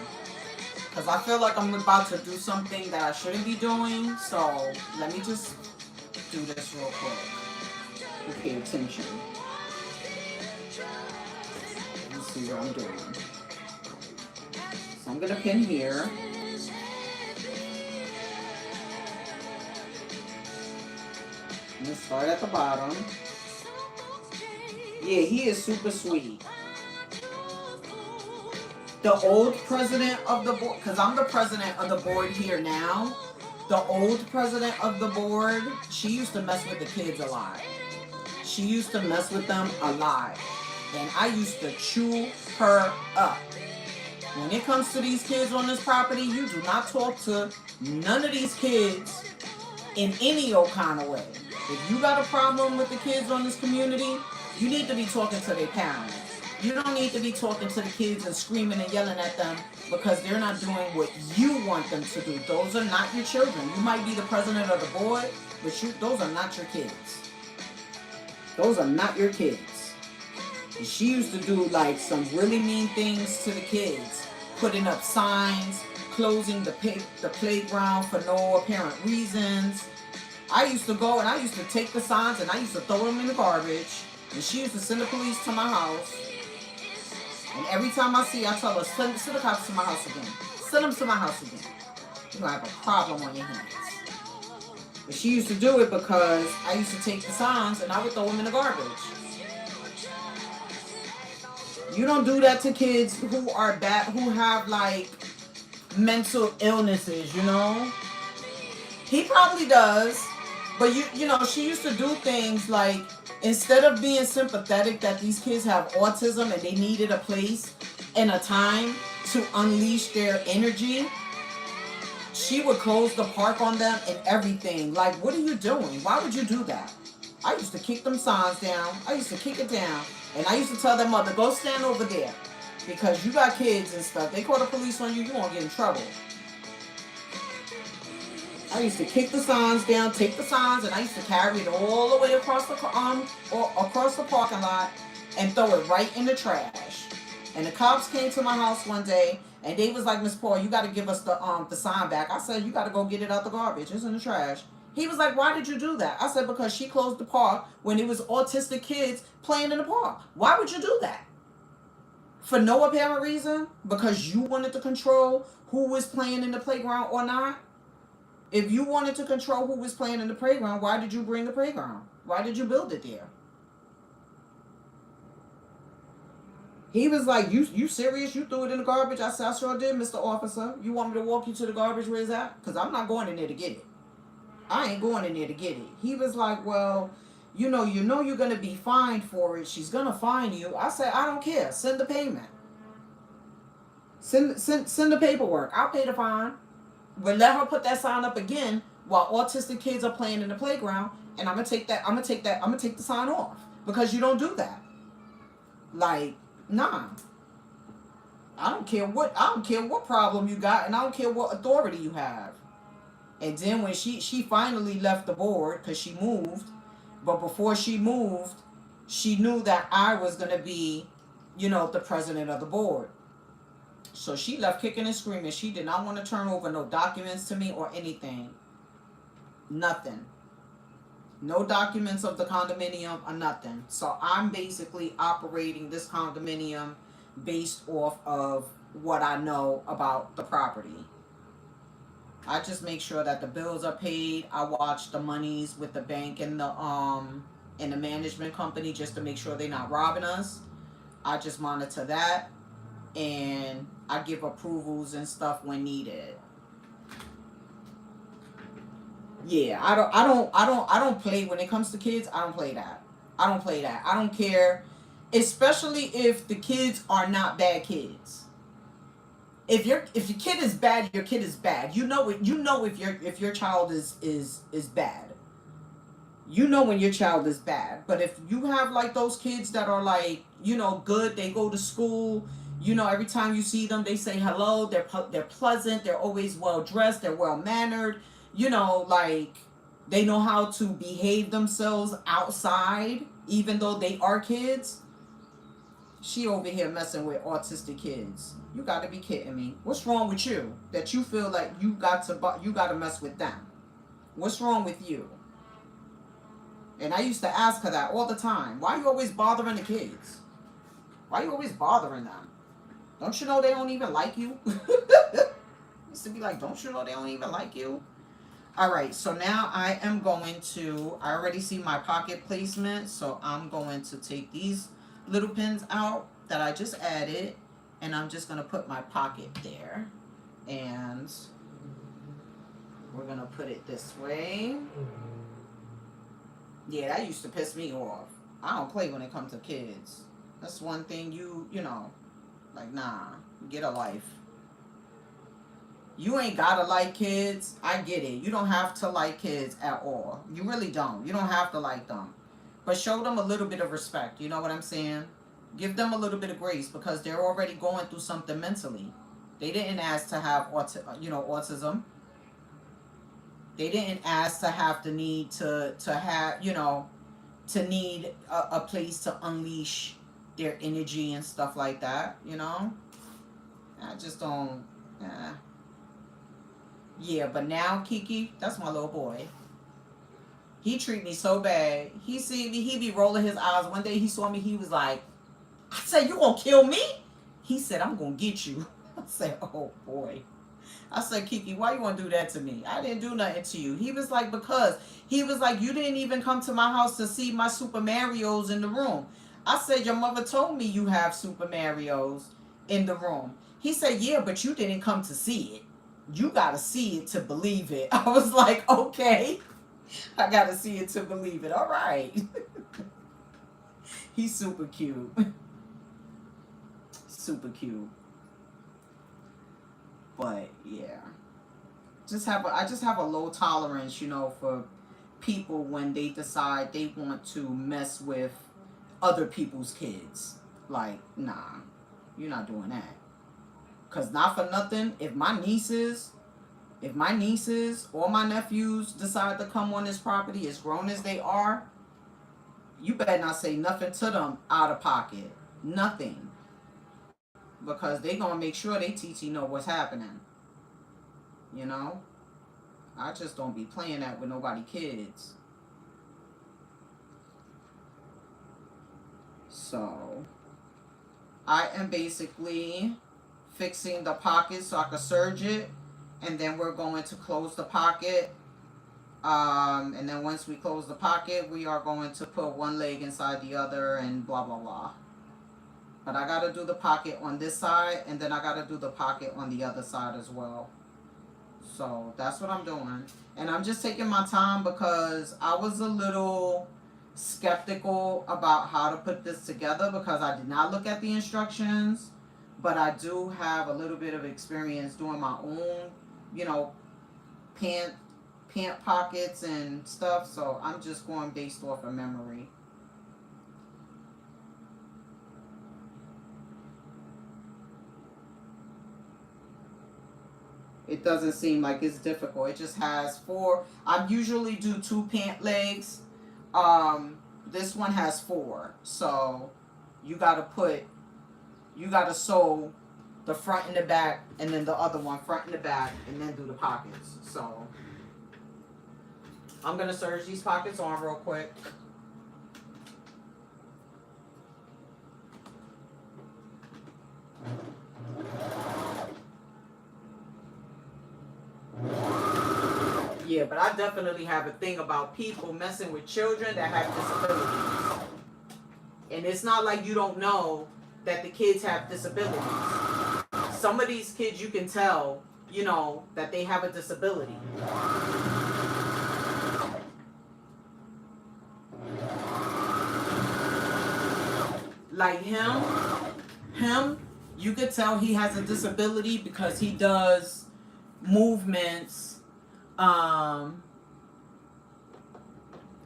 Because I feel like I'm about to do something that I shouldn't be doing. So, let me just do this real quick. Pay attention. Let's see what I'm doing. So, I'm going to pin here. I'm going to start at the bottom. Yeah, he is super sweet. The old president of the board, because I'm the president of the board here now. The old president of the board, she used to mess with the kids a lot. She used to mess with them a lot. And I used to chew her up. When it comes to these kids on this property, you do not talk to none of these kids in any old kind of way. If you got a problem with the kids on this community, you need to be talking to their parents. You don't need to be talking to the kids and screaming and yelling at them because they're not doing what you want them to do. Those are not your children. You might be the president of the board, but those are not your kids. Those are not your kids. And she used to do like some really mean things to the kids, putting up signs, closing the playground for no apparent reasons. I used to go and I used to take the signs and I used to throw them in the garbage. And she used to send the police to my house. And every time I see her, I tell her, send the cops to my house again. Send them to my house again. You're going to have a problem on your hands. But she used to do it because I used to take the signs and I would throw them in the garbage. You don't do that to kids who are bad, who have like mental illnesses, you know? He probably does. But you know, she used to do things like, instead of being sympathetic that these kids have autism and they needed a place and a time to unleash their energy, she would close the park on them and everything. Like, what are you doing? Why would you do that? I used to kick them signs down. I used to kick it down. And I used to tell their mother, go stand over there. Because you got kids and stuff. They call the police on you, you won't get in trouble. I used to kick the signs down, take the signs, and I used to carry it all the way across the parking lot and throw it right in the trash. And the cops came to my house one day and they was like, Miss Paul, you got to give us the sign back. I said, you got to go get it out the garbage. It's in the trash. He was like, why did you do that? I said, because she closed the park when it was autistic kids playing in the park. Why would you do that? For no apparent reason? Because you wanted to control who was playing in the playground or not? If you wanted to control who was playing in the playground, why did you bring the playground? Why did you build it there? He was like, you serious? You threw it in the garbage? I said, I sure did, Mr. Officer. You want me to walk you to the garbage? Where is that? Because I'm not going in there to get it. I ain't going in there to get it. He was like, well, you know you're going to be fined for it. She's going to fine you. I said, I don't care. Send the payment. Send the paperwork. I'll pay the fine. But let her put that sign up again while autistic kids are playing in the playground, and I'm gonna take the sign off because you don't do that. Like, nah. I don't care what problem you got, and I don't care what authority you have. And then when she finally left the board because she moved, but before she moved, she knew that I was gonna be, the president of the board. So she left kicking and screaming. She did not want to turn over no documents to me or anything. Nothing. No documents of the condominium or nothing. So I'm basically operating this condominium based off of what I know about the property. I just make sure that the bills are paid. I watch the monies with the bank and the management company just to make sure they're not robbing us. I just monitor that, and I give approvals and stuff when needed. Yeah, I don't play when it comes to kids. I don't play that. I don't play that. I don't care, especially if the kids are not bad kids. If your kid is bad, your kid is bad. You know it. You know if your child is bad. You know when your child is bad. But if you have like those kids that are like, good, they go to school, every time you see them, they say hello, they're pleasant, they're always well dressed, they're well mannered, like they know how to behave themselves outside, even though they are kids. She over here messing with autistic kids. You got to be kidding me. What's wrong with you that you feel like you got to mess with them? What's wrong with you? And I used to ask her that all the time. Why are you always bothering the kids? Why are you always bothering them? Don't you know they don't even like you? Used to be like, don't you know they don't even like you? All right, so now I already see my pocket placement, so I'm going to take these little pins out that I just added, and I'm just going to put my pocket there. And we're going to put it this way. Yeah, that used to piss me off. I don't play when it comes to kids. That's one thing like, nah, get a life. You ain't gotta like kids. I get it. You don't have to like kids at all. You really don't. You don't have to like them. But show them a little bit of respect. You know what I'm saying? Give them a little bit of grace because they're already going through something mentally. They didn't ask to have autism. They didn't ask to have the need to have, to need a place to unleash their energy and stuff like that, I just don't. Yeah, but now Kiki, that's my little boy. He treat me so bad. He see me, he be rolling his eyes. One day he saw me, he was like, I said, you gonna kill me? He said, I'm gonna get you. I said, oh boy. I said, Kiki, why you want to do that to me? I didn't do nothing to you. He was like, because. He was like, you didn't even come to my house to see my Super Marios in the room. I said, your mother told me you have Super Marios in the room. He said, yeah, but you didn't come to see it. You got to see it to believe it. I was like, okay. I got to see it to believe it. All right. He's super cute. Super cute. But yeah, I just have a low tolerance, for people when they decide they want to mess with other people's kids. Like, nah, you're not doing that. Cause not for nothing, if my nieces or my nephews decide to come on this property, as grown as they are, you better not say nothing to them out of pocket. Nothing. Because they gonna make sure they TT know what's happening. I just don't be playing that with nobody kids. So I am basically fixing the pocket so I can serge it, and then we're going to close the pocket. And then once we close the pocket, we are going to put one leg inside the other and blah blah blah. But I gotta do the pocket on this side, and then I gotta do the pocket on the other side as well. So that's what I'm doing. And I'm just taking my time because I was a little skeptical about how to put this together because I did not look at the instructions. But I do have a little bit of experience doing my own, pant pockets and stuff. So I'm just going based off of memory. It doesn't seem like it's difficult. It just has 4. I usually do 2 pant legs. This one has 4. So you gotta sew the front and the back, and then the other one front and the back, and then do the pockets. So I'm gonna serge these pockets on real quick. Yeah, but I definitely have a thing about people messing with children that have disabilities. And it's not like you don't know that the kids have disabilities. Some of these kids you can tell, you know, that they have a disability. Like him, you could tell he has a disability because he does movements. Um,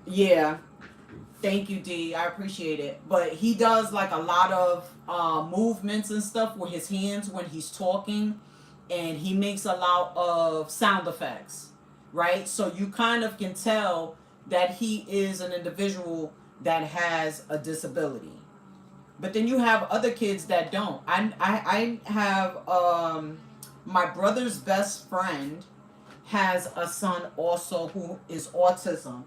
yeah, thank you, D. I appreciate it. But he does like a lot of movements and stuff with his hands when he's talking, and he makes a lot of sound effects, right? So you kind of can tell that he is an individual that has a disability. But then you have other kids that don't. I have my brother's best friend has a son also who is autism,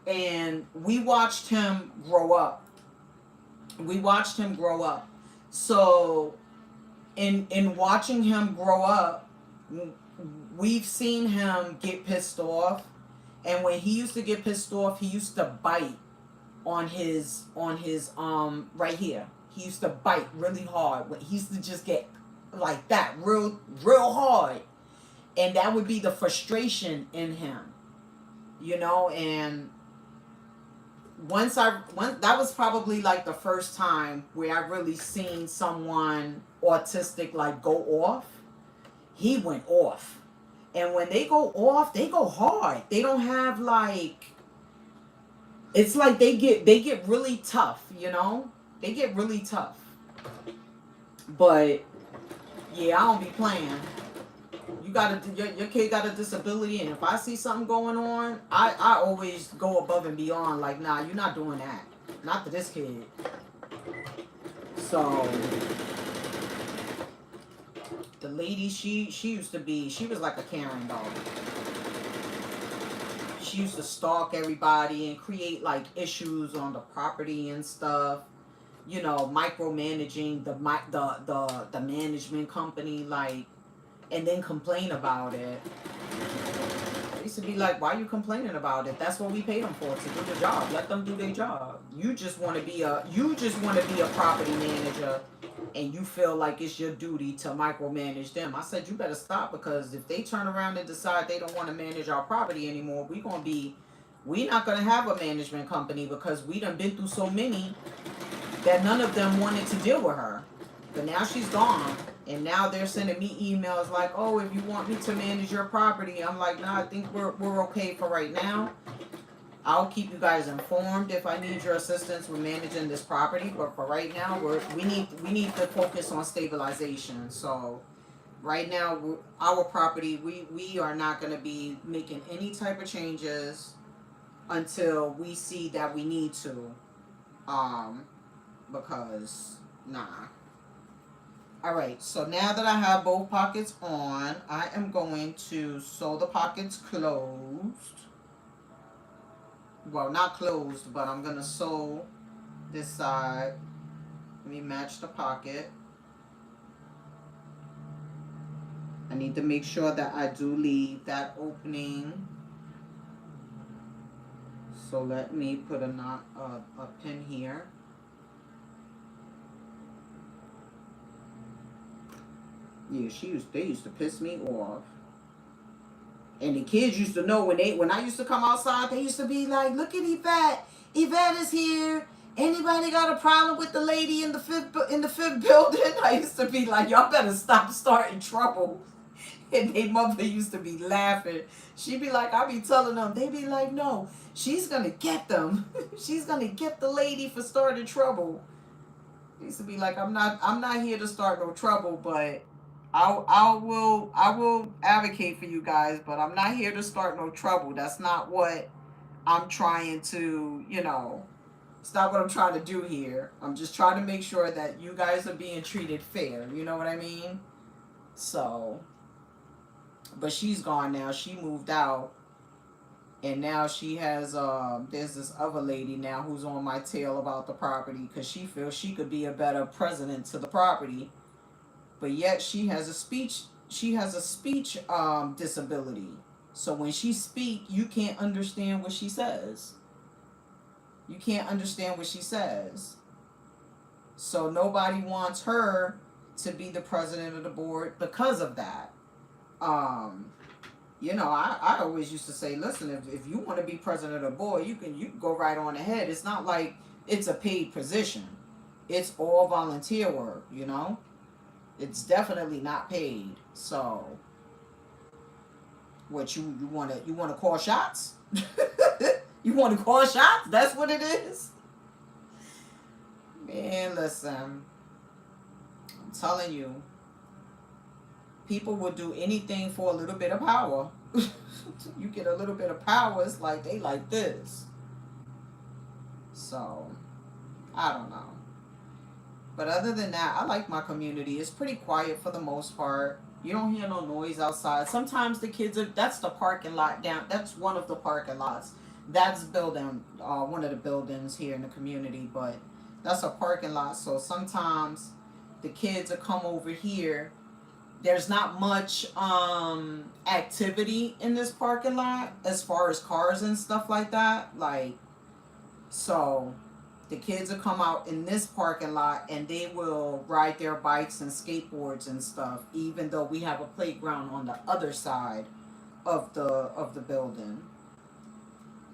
and we watched him grow up. We watched him grow up. So in watching him grow up, we've seen him get pissed off, and when he used to get pissed off, he used to bite on his right here. He used to bite really hard. He used to just get like that, real hard, and that would be the frustration in him, you know. And once that was probably like the first time where I really seen someone autistic like go off. He went off, and when they go off, they go hard. They don't have like, it's like they get really tough, you know? They get really tough. But yeah, I don't be playing. Your kid got a disability, and if I see something going on, I always go above and beyond. Like, nah, you're not doing that. Not to this kid. So the lady, she used to be, she was like a Karen dog. She used to stalk everybody and create like issues on the property and stuff. You know, micromanaging the management company, like, and then complain about it. I used to be like, why are you complaining about it? That's what we paid them for, to do the job. Let them do their job. You just want to be a property manager, and you feel like it's your duty to micromanage them. I said, you better stop, because if they turn around and decide they don't want to manage our property anymore, we not gonna have a management company, because we done been through so many that none of them wanted to deal with her. But now she's gone, and now they're sending me emails like, oh, if you want me to manage your property. I'm like, nah, I think we're okay for right now. I'll keep you guys informed if I need your assistance with managing this property, but for right now, we need to focus on stabilization. So right now, our property, we are not going to be making any type of changes until we see that we need to, because nah. All right, so now that I have both pockets on, I am going to sew the pockets closed. Well, not closed, but I'm going to sew this side. Let me match the pocket. I need to make sure that I do leave that opening. So let me put a pin here. Yeah, they used to piss me off. And the kids used to know when I used to come outside, they used to be like, look at Yvette. Yvette is here. Anybody got a problem with the lady in the fifth building? I used to be like, y'all better stop starting trouble. And their mother used to be laughing. She'd be like, I be telling them, they be like, no, she's gonna get them. She's gonna get the lady for starting trouble. They used to be like, I'm not here to start no trouble, but I will advocate for you guys, but I'm not here to start no trouble. That's not what I'm trying to, it's not what I'm trying to do here. I'm just trying to make sure that you guys are being treated fair. You know what I mean? So, but she's gone now. She moved out. And now she has, there's this other lady now who's on my tail about the property, because she feels she could be a better president to the property. But yet she has a speech disability. So when she speak, you can't understand what she says. You can't understand what she says. So nobody wants her to be the president of the board because of that. Um, I always used to say, listen, if you want to be president of the board, you can go right on ahead. It's not like it's a paid position. It's all volunteer work, It's definitely not paid. So what you wanna call shots? You wanna call shots? That's what it is? Man, listen. I'm telling you, people will do anything for a little bit of power. You get a little bit of power, it's like they like this. So, I don't know. But other than that, I like my community. It's pretty quiet for the most part. You don't hear no noise outside. Sometimes the kids that's the parking lot down. That's one of the parking lots. That's one of the buildings here in the community, but that's a parking lot. So sometimes the kids will come over here. There's not much activity in this parking lot as far as cars and stuff like that. So the kids will come out in this parking lot and they will ride their bikes and skateboards and stuff, even though we have a playground on the other side of the building.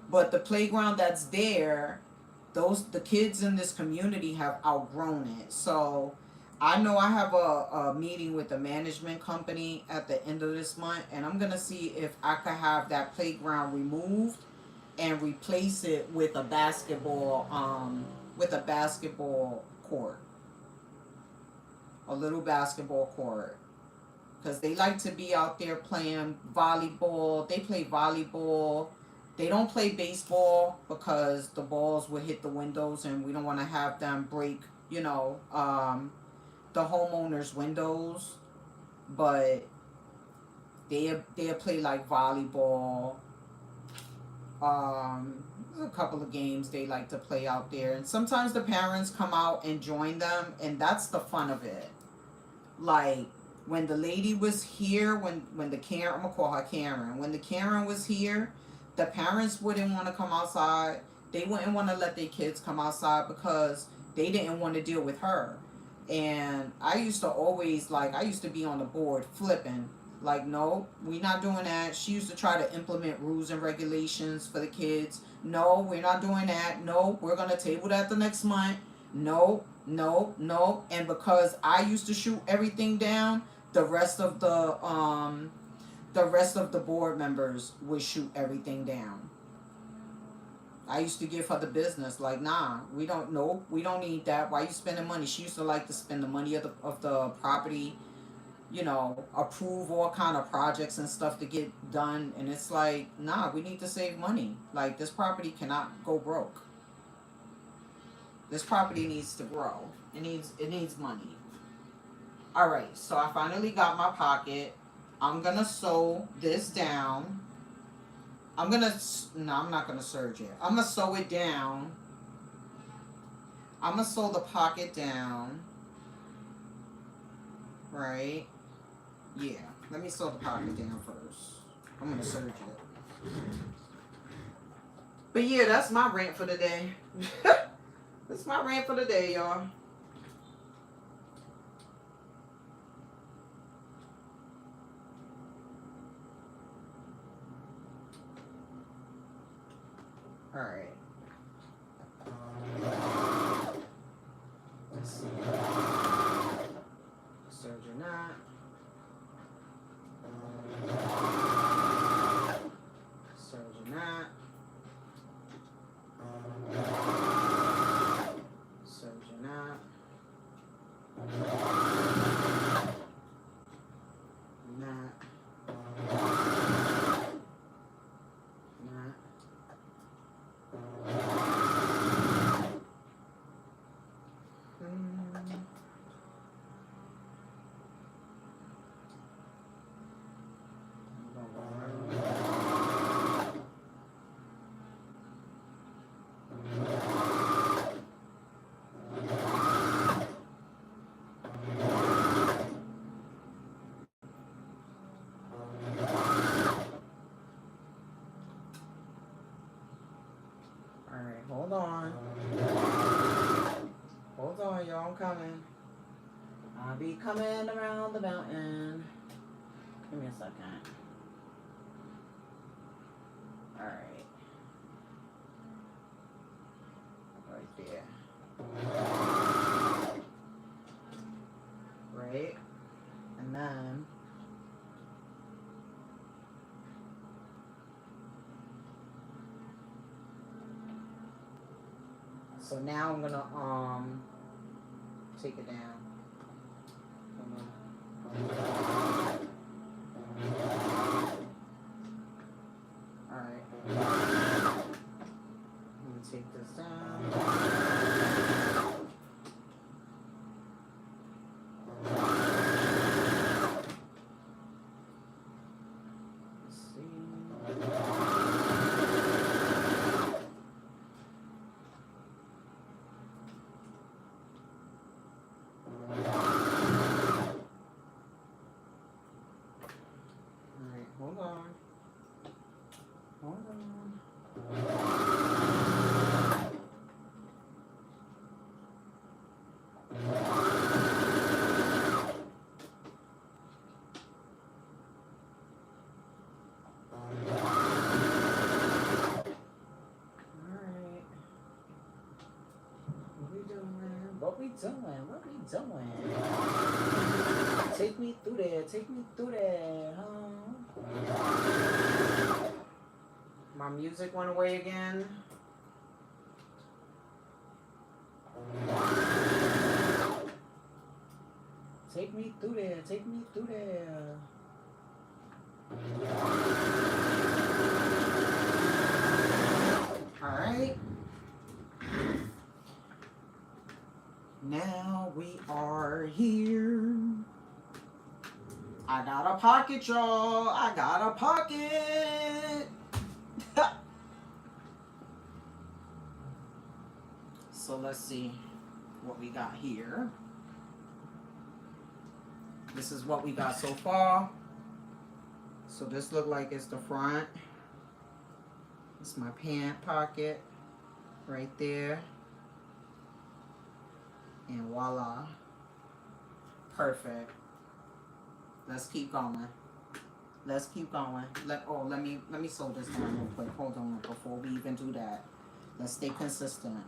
But the playground that's there, the kids in this community have outgrown it. So I know I have a meeting with the management company at the end of this month, and I'm gonna see if I could have that playground removed and replace it with a basketball court, a little basketball court, because they like to be out there playing volleyball. They play volleyball. They don't play baseball because the balls will hit the windows, and we don't want to have them break, the homeowners' windows. But they play like volleyball. There's a couple of games they like to play out there, and sometimes the parents come out and join them, and that's the fun of it. Like when the lady was here, when the Karen, I'm gonna call her Karen. When the Karen was here, the parents wouldn't want to come outside. They wouldn't want to let their kids come outside because they didn't want to deal with her. And I used to be on the board flipping. Like, no, we not doing that. She used to try to implement rules and regulations for the kids. No, we're not doing that. No, we're going to table that the next month. No, no, no. And because I used to shoot everything down, the rest of the board members would shoot everything down. I used to give her the business, like, nah, we don't need that. Why you spending money? She used to like to spend the money of the property, approve all kind of projects and stuff to get done. And it's like, nah, we need to save money. Like, this property cannot go broke. This property needs to grow. It needs money. All right, so I finally got my pocket. I'm gonna sew this down. I'm not gonna serge it. I'm gonna sew it down. I'm gonna sew the pocket down. Right? Yeah. Let me sew the pocket down first. I'm gonna serge it. But yeah, that's my rant for the day. That's my rant for the day, y'all. All right. Let's see. Serge or not. Serge or not. Serge or not. Not. y'all, I'm coming. I'll be coming around the mountain. Give me a second. Alright. Right there. Right? And then so now I'm gonna take it down. Alright. I'm gonna take this down. Let's see. Alright, hold on. Hold on. What we doing? Take me through there, huh? My music went away again. Take me through there. Alright. Now we are here. I got a pocket, y'all. I got a pocket. So let's see what we got here. This is what we got so far. So this look like it's the front. It's my pant pocket right there. And voila. Perfect. Let's keep going. Let me sew this down real quick. Hold on before we even do that. Let's stay consistent.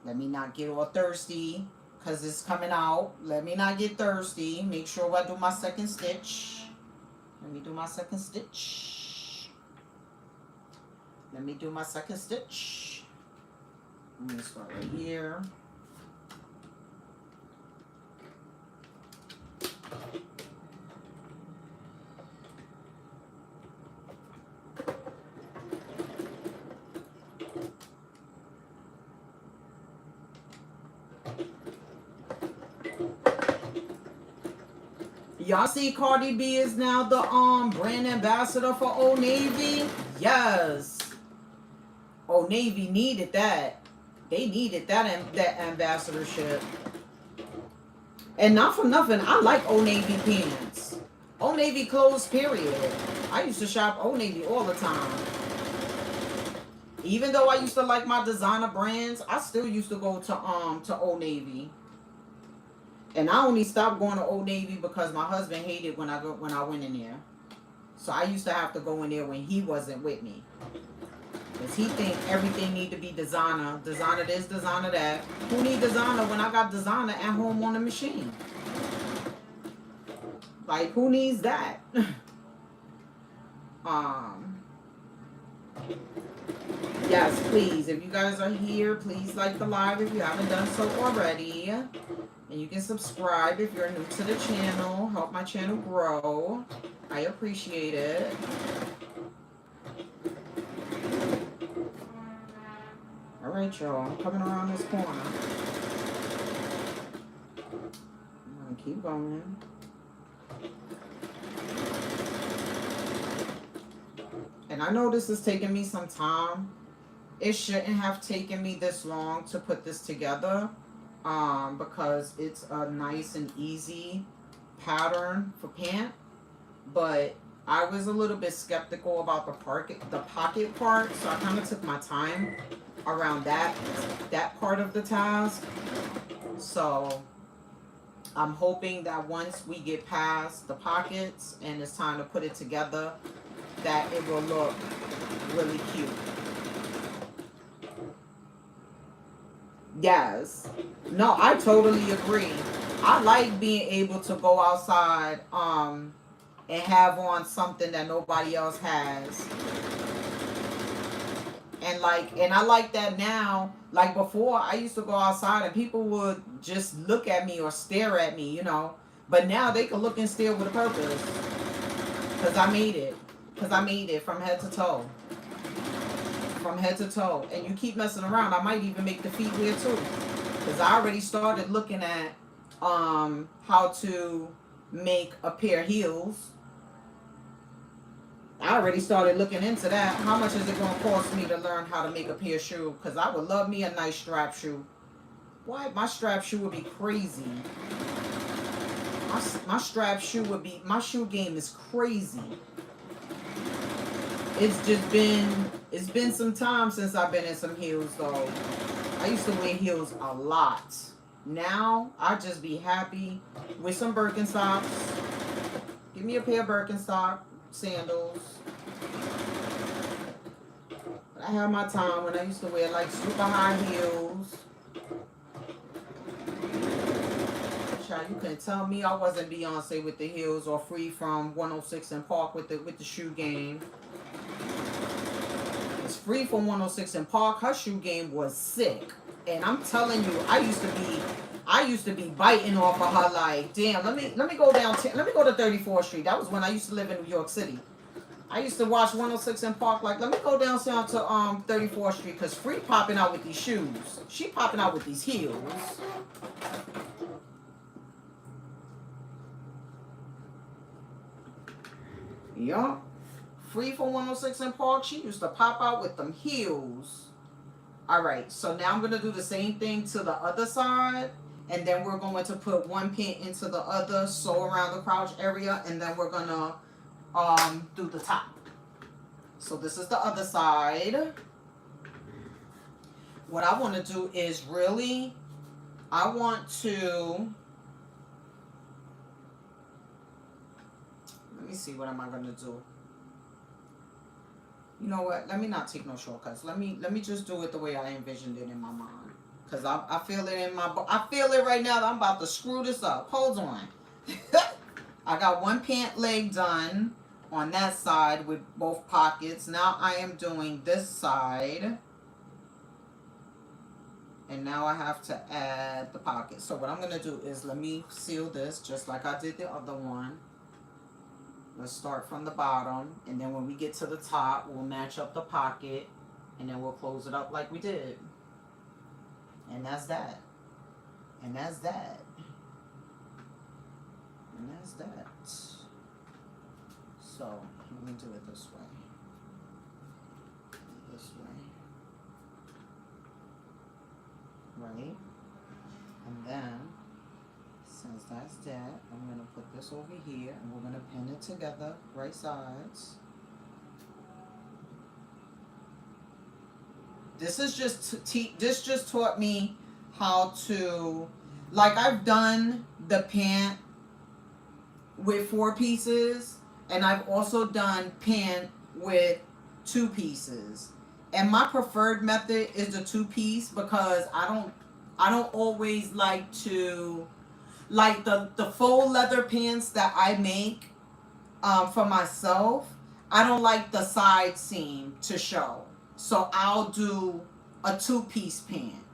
Let me not get all thirsty because it's coming out. Let me not get thirsty. Make sure I do my second stitch. Let me do my second stitch. I'm gonna start right here. Y'all see Cardi B is now the brand ambassador for Old Navy? Yes. Old Navy needed that. They needed that ambassadorship. And not for nothing, I like Old Navy pants. Old Navy clothes, period. I used to shop Old Navy all the time. Even though I used to like my designer brands, I still used to go to Old Navy. And I only stopped going to Old Navy because my husband hated when I went in there. So I used to have to go in there when he wasn't with me. Because he think everything need to be designer. Designer this, designer that. Who need designer when I got designer at home on the machine? Like, who needs that? Yes, please. If you guys are here, please like the live if you haven't done so already. And you can subscribe if you're new to the channel. Help my channel grow. I appreciate it. Alright, y'all. I'm coming around this corner. I'm going to keep going. And I know this is taking me some time. It shouldn't have taken me this long to put this together. Because it's a nice and easy pattern for pant, but I was a little bit skeptical about the pocket part, so I kind of took my time around that part of the task. So I'm hoping that once we get past the pockets and it's time to put it together, that it will look really cute. Yes. No, I totally agree. I like being able to go outside and have on something that nobody else has. And I like that now. Like before, I used to go outside and people would just look at me or stare at me, you know. But now they can look and stare with a purpose. Because I made it. Because I made it from head to toe. From head to toe. And you keep messing around, I might even make the feet weird too. Because I already started looking at how to make a pair of heels. I already started looking into that. How much is it going to cost me to learn how to make a pair of shoe? Because I would love me a nice strap shoe. What? My strap shoe would be crazy. My strap shoe would be... My shoe game is crazy. It's been some time since I've been in some heels, though. I used to wear heels a lot. Now, I just be happy with some Birkenstocks. Give me a pair of Birkenstock sandals. But I had my time when I used to wear like super high heels. Child, you couldn't tell me I wasn't Beyonce with the heels or Free from 106 and Park with the shoe game. It's Free from 106 and Park. Her shoe game was sick. And I'm telling you, I used to be biting off of her like, damn, let me go down, let me go to 34th Street. That was when I used to live in New York City. I used to watch 106 and Park like, let me go down to 34th Street because Free popping out with these shoes. She popping out with these heels. Yup. Free from 106 and Park, she used to pop out with them heels. Alright, so now I'm going to do the same thing to the other side. And then we're going to put one pin into the other, sew around the crotch area, and then we're going to do the top. So this is the other side. What I want to do is really, I want to, let me see, what am I going to do? You know what? Let me not take no shortcuts. Let me just do it the way I envisioned it in my mind. Because I feel it in my... I feel it right now that I'm about to screw this up. Hold on. I got one pant leg done on that side with both pockets. Now I am doing this side. And now I have to add the pocket. So what I'm going to do is let me seal this just like I did the other one. Let's start from the bottom. And then when we get to the top, we'll match up the pocket. And then we'll close it up like we did. And that's that. And that's that. And that's that. So, let me do it this way. This way. Right? And then, since that's that, I'm going to put this over here. And we're going to pin it together, right sides. This is this just taught me how to, like I've done the pant with 4 pieces and I've also done pant with 2 pieces. And my preferred method is the 2-piece because I don't always like to, like the faux leather pants that I make for myself, I don't like the side seam to show. So I'll do a 2-piece pant.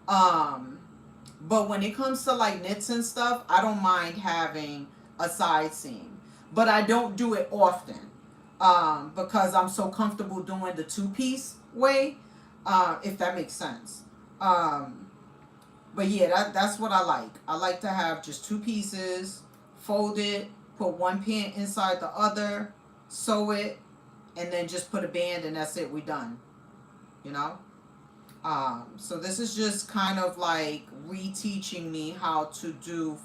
But when it comes to like knits and stuff, I don't mind having a side seam. But I don't do it often. Because I'm so comfortable doing the 2-piece way. If that makes sense. But yeah, that's what I like. I like to have just 2 pieces, fold it, put one pant inside the other, sew it, and then just put a band and that's it, we done. You know? So this is just kind of like reteaching me how to do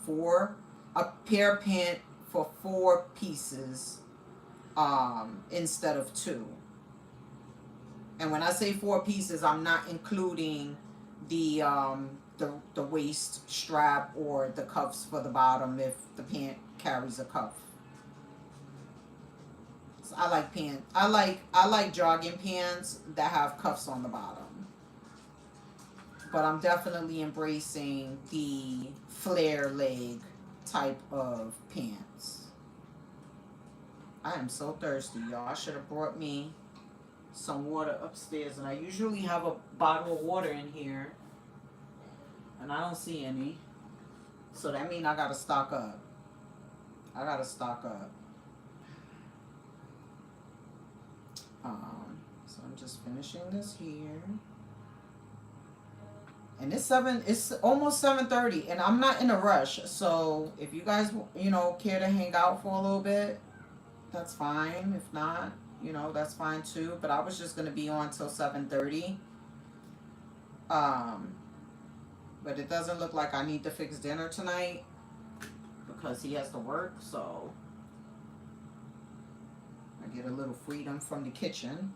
a pair pant for 4 pieces instead of 2. And when I say 4 pieces, I'm not including the the waist strap or the cuffs for the bottom if the pant carries a cuff. So I like pants. I like jogging pants that have cuffs on the bottom. But I'm definitely embracing the flare leg type of pants. I am so thirsty, y'all. I should have brought me some water upstairs, and I usually have a bottle of water in here, and I don't see any. So that means I gotta stock up. I gotta stock up. So I'm just finishing this here. And it's almost 7:30, and I'm not in a rush. So if you guys, care to hang out for a little bit, that's fine. If not, that's fine too. But I was just gonna be on till 7:30. But it doesn't look like I need to fix dinner tonight because he has to work. So I get a little freedom from the kitchen.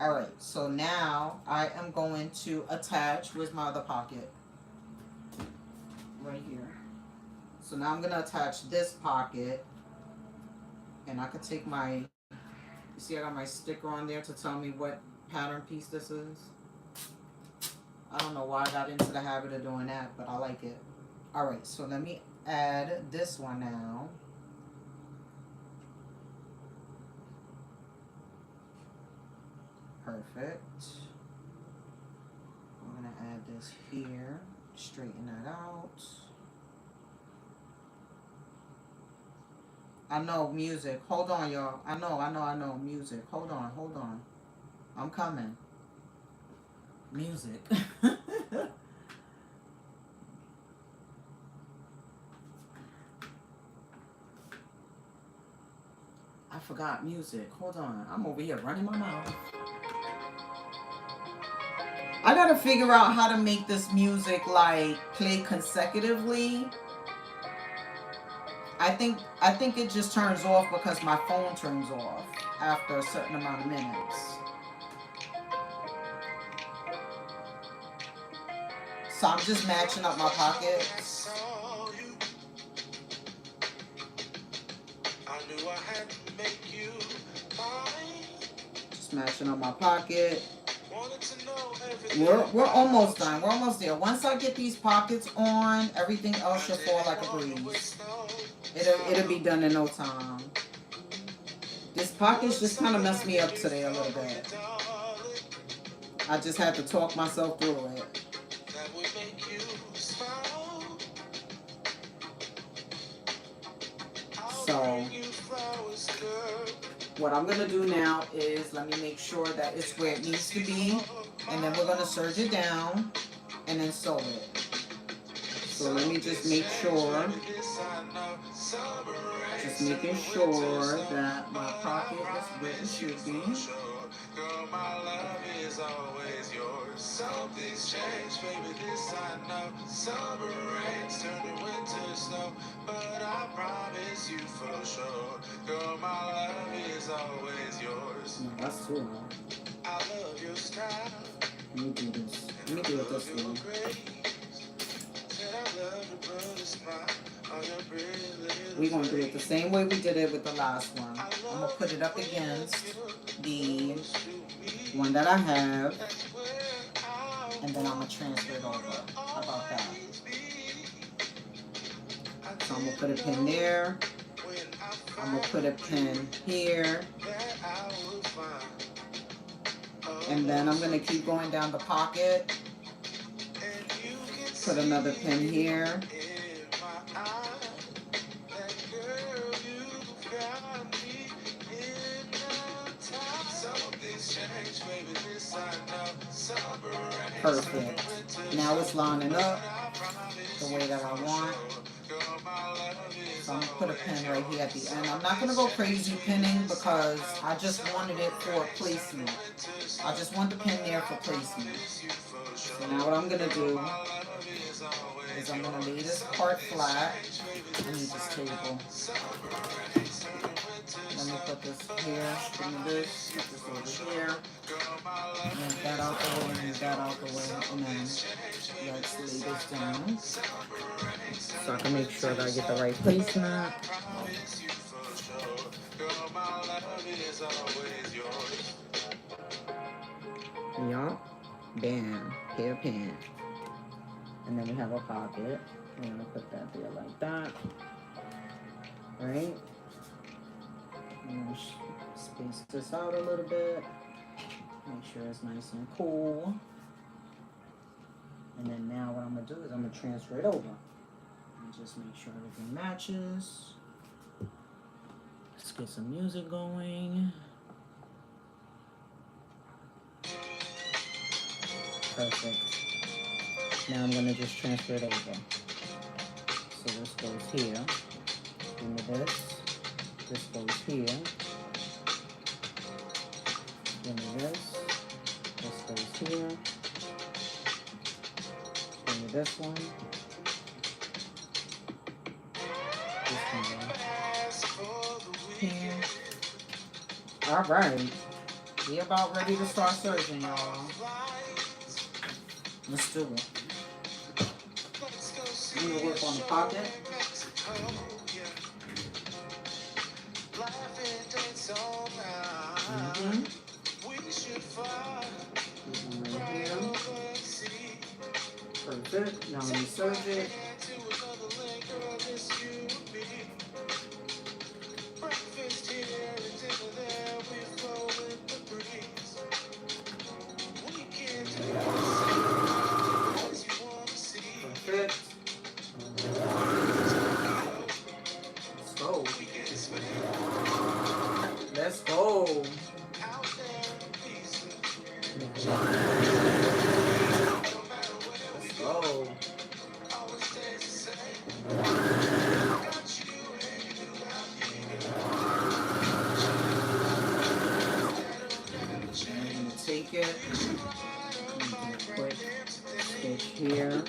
All right, so now I am going to attach with my other pocket right here. So now I'm going to attach this pocket, and I could take you see I got my sticker on there to tell me what pattern piece this is. I don't know why I got into the habit of doing that, but I like it. All right, so let me add this one now. Perfect. I'm gonna add this here, straighten that out. I know music. Hold on, y'all. I know music. Hold on. I'm coming. Music. I forgot music. Hold on. I'm over here running my mouth. I gotta figure out how to make this music like play consecutively. I think it just turns off because my phone turns off after a certain amount of minutes. So I'm just matching up my pockets. Just matching up my pocket. We're almost done. We're almost there. Once I get these pockets on, everything else should fall like a breeze. It'll be done in no time. This pockets just kind of messed me up today a little bit. I just had to talk myself through it. So what I'm going to do now is let me make sure that it's where it needs to be. And then we're going to serge it down and then sew it. So let me just make sure. Just making sure that my pocket is where it should be. Girl, my love is always yours. Something's changed, baby, this I know. Summer rains turn to winter snow, but I promise you for sure. Girl, my love is always yours. No, that's too long. I love your style. Let me do this. Let me do it this way. We're going to do it the same way we did it with the last one. I'm going to put it up against the one that I have, and then I'm going to transfer it over. How about that? So I'm going to put a pin there. I'm going to put a pin here. And then I'm going to keep going down the pocket. Put another pin here. Perfect. Now it's lining up the way that I want. So I'm going to put a pin right here at the end. I'm not going to go crazy pinning because I just wanted it for placement. I just want the pin there for placement. So now what I'm going to do is I'm going to lay this part flat. I need this table. Let me put this here. Give me this. Put this over here. Move that out the way. Move that out the way. And then let's lay this down so I can make sure that I get the right placement. Yup. Bam. Hairpin. And then we have a pocket. I'm gonna put that there like that. Right? I'm gonna space this out a little bit. Make sure it's nice and cool. And then now what I'm gonna do is I'm gonna transfer it over. And just make sure everything matches. Let's get some music going. Perfect. Now I'm gonna just transfer it over. So this goes here. Give me this. This goes here. Give me this. This goes here. Give me this one. This one goes here. All right. We about ready to start surging, y'all. Let's do it. I'm gonna work on the pocket. Mm-hmm. Right here. Perfect. Now let me serge it. Perfect. Let's go. Let's go. Let's go. I'm gonna take it. I'm gonna do a quick stitch here.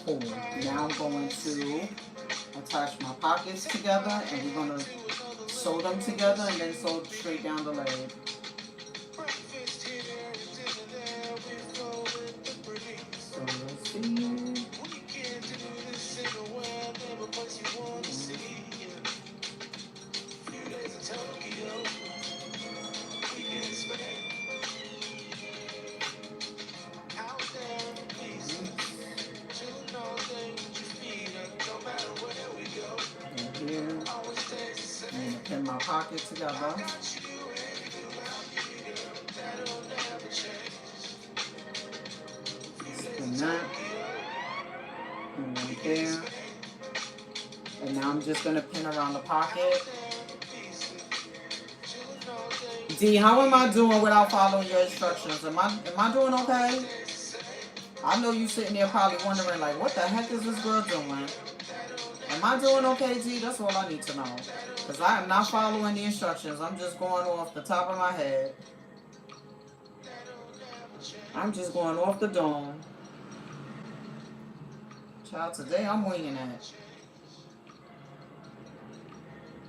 Cool. Now I'm going to attach my pockets together and we're going to sew them together and then sew straight down the leg. So let's see. Here. I'm going to pin my pocket together. Spin that. And right there. And now I'm just going to pin around the pocket. D, how am I doing without following your instructions? Am I doing okay? I know you sitting there probably wondering like, what the heck is this girl doing? Am I doing okay, D? That's all I need to know. Because I am not following the instructions. I'm just going off the top of my head. I'm just going off the dome. Child, today I'm winging it.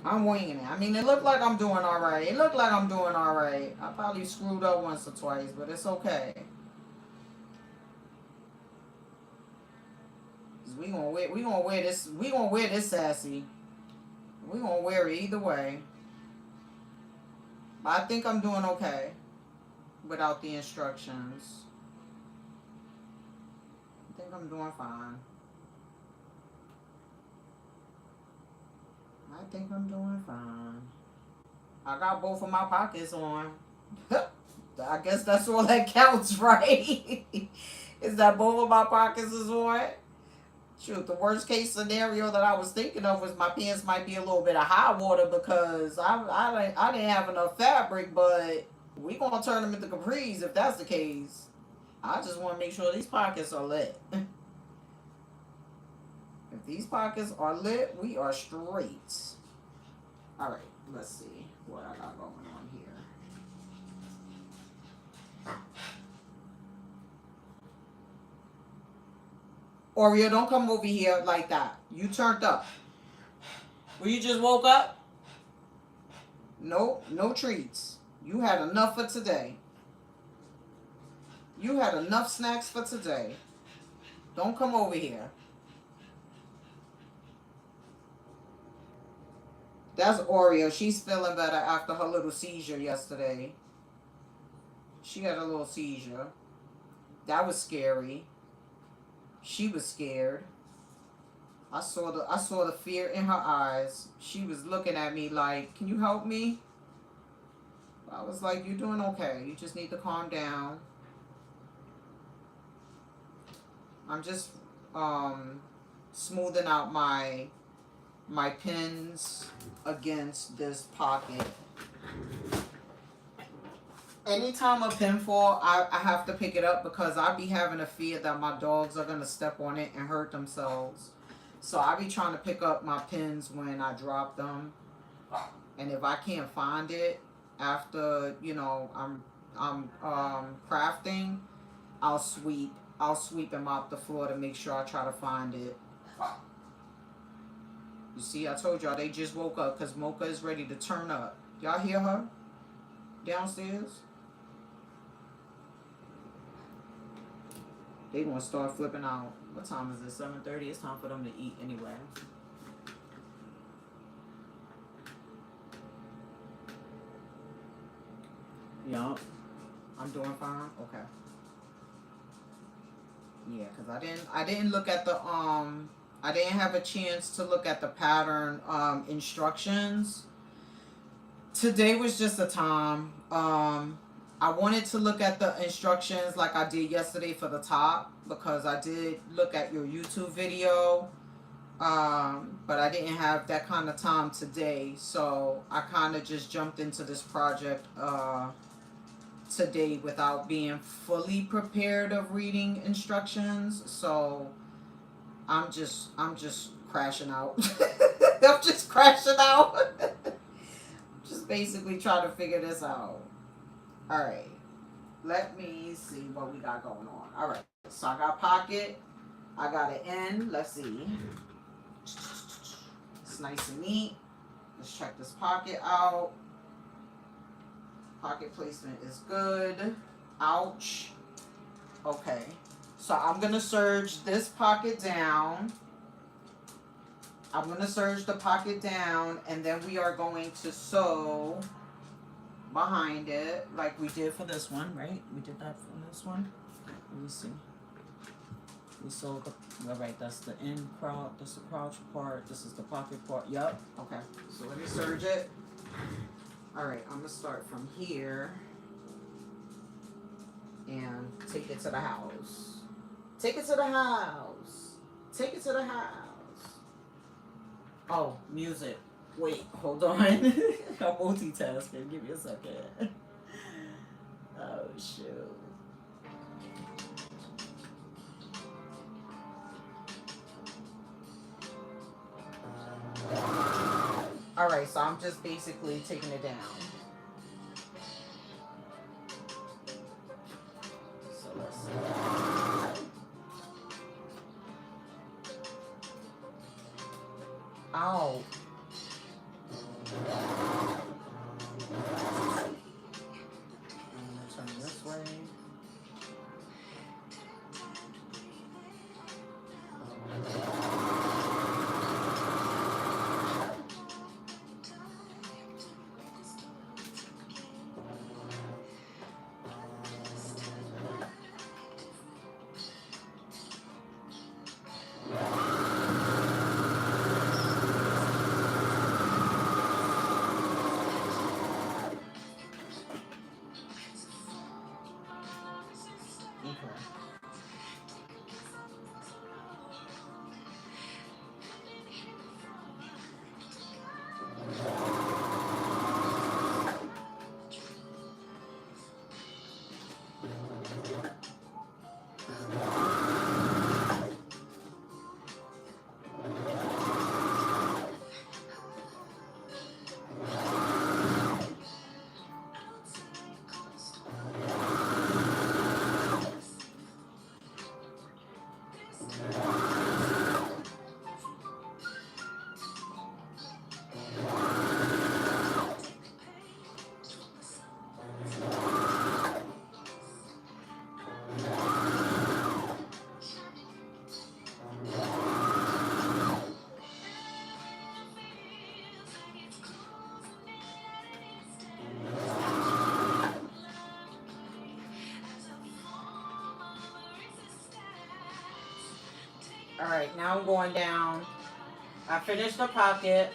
I'm winging it. I mean, it looked like I'm doing all right. It looked like I'm doing all right. I probably screwed up once or twice, but it's okay. We gonna wear this sassy. We gonna wear it either way. But I think I'm doing okay without the instructions. I think I'm doing fine. I think I'm doing fine. I got both of my pockets on. I guess that's all that counts, right? Is that both of my pockets is on? Shoot, the worst case scenario that I was thinking of was my pants might be a little bit of high water because I didn't have enough fabric, but we gonna turn them into capris if that's the case. I just want to make sure these pockets are lit. If these pockets are lit, we are straight. All right, let's see what I got going on here. Oreo, don't come over here like that. You turned up. Well, you just woke up? Nope, no treats. You had enough for today. You had enough snacks for today. Don't come over here. That's Oreo. She's feeling better after her little seizure yesterday. She had a little seizure. That was scary. She was scared. I saw the fear in her eyes. She was looking at me like, "Can you help me?" I was like, "You're doing okay. You just need to calm down." I'm just smoothing out my pins against this pocket. Anytime a pin fall, I have to pick it up because I be having a fear that my dogs are gonna step on it and hurt themselves. So I be trying to pick up my pins when I drop them, and if I can't find it after I'm crafting, I'll sweep and mop the floor to make sure I try to find it. You see, I told y'all they just woke up because Mocha is ready to turn up. Y'all hear her downstairs? They gonna start flipping out. What time is it? 7:30. It's time for them to eat anyway. Yup. I'm doing fine. Okay. Yeah, cause I didn't look at the I didn't have a chance to look at the pattern instructions. Today was just a time. I wanted to look at the instructions like I did yesterday for the top because I did look at your YouTube video. But I didn't have that kind of time today, so I kind of just jumped into this project today without being fully prepared of reading instructions. So I'm just crashing out. I'm just crashing out. Just basically trying to figure this out. All right, let me see what we got going on. All right, so I got pocket, I got an end. Let's see. It's nice and neat. Let's check this pocket out. Pocket placement is good. Ouch. Okay, so I'm gonna serge this pocket down. I'm gonna serge the pocket down, and then we are going to sew behind it like we did for this one, right? We did that for this one. Let me see. We sewed the, all right, that's the end crouch, that's the crouch part, this is the pocket part. Yep. Okay, so let me serge it. All right, I'm gonna start from here and take it to the house. Take it to the house. Take it to the house. Oh, music. Wait, hold on. I'm multitasking. Give me a second. Oh, shoot. All right, so I'm just basically taking it down. So let's see. Ow. I'm gonna turn this way. All right, now I'm going down. I finished the pocket.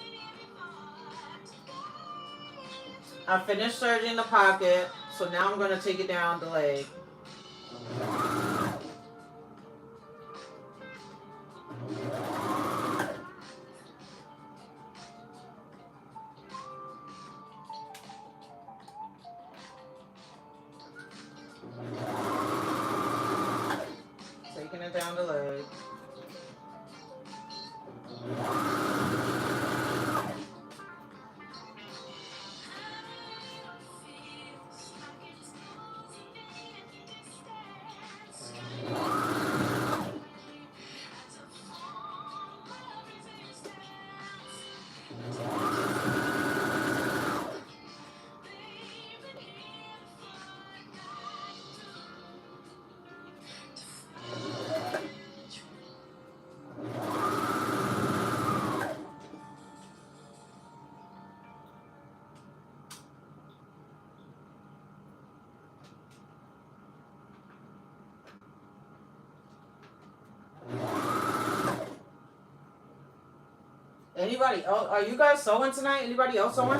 I finished serging the pocket. So now I'm going to take it down the leg. Taking it down the leg. Anybody else? Are you guys sewing tonight? Anybody else sewing?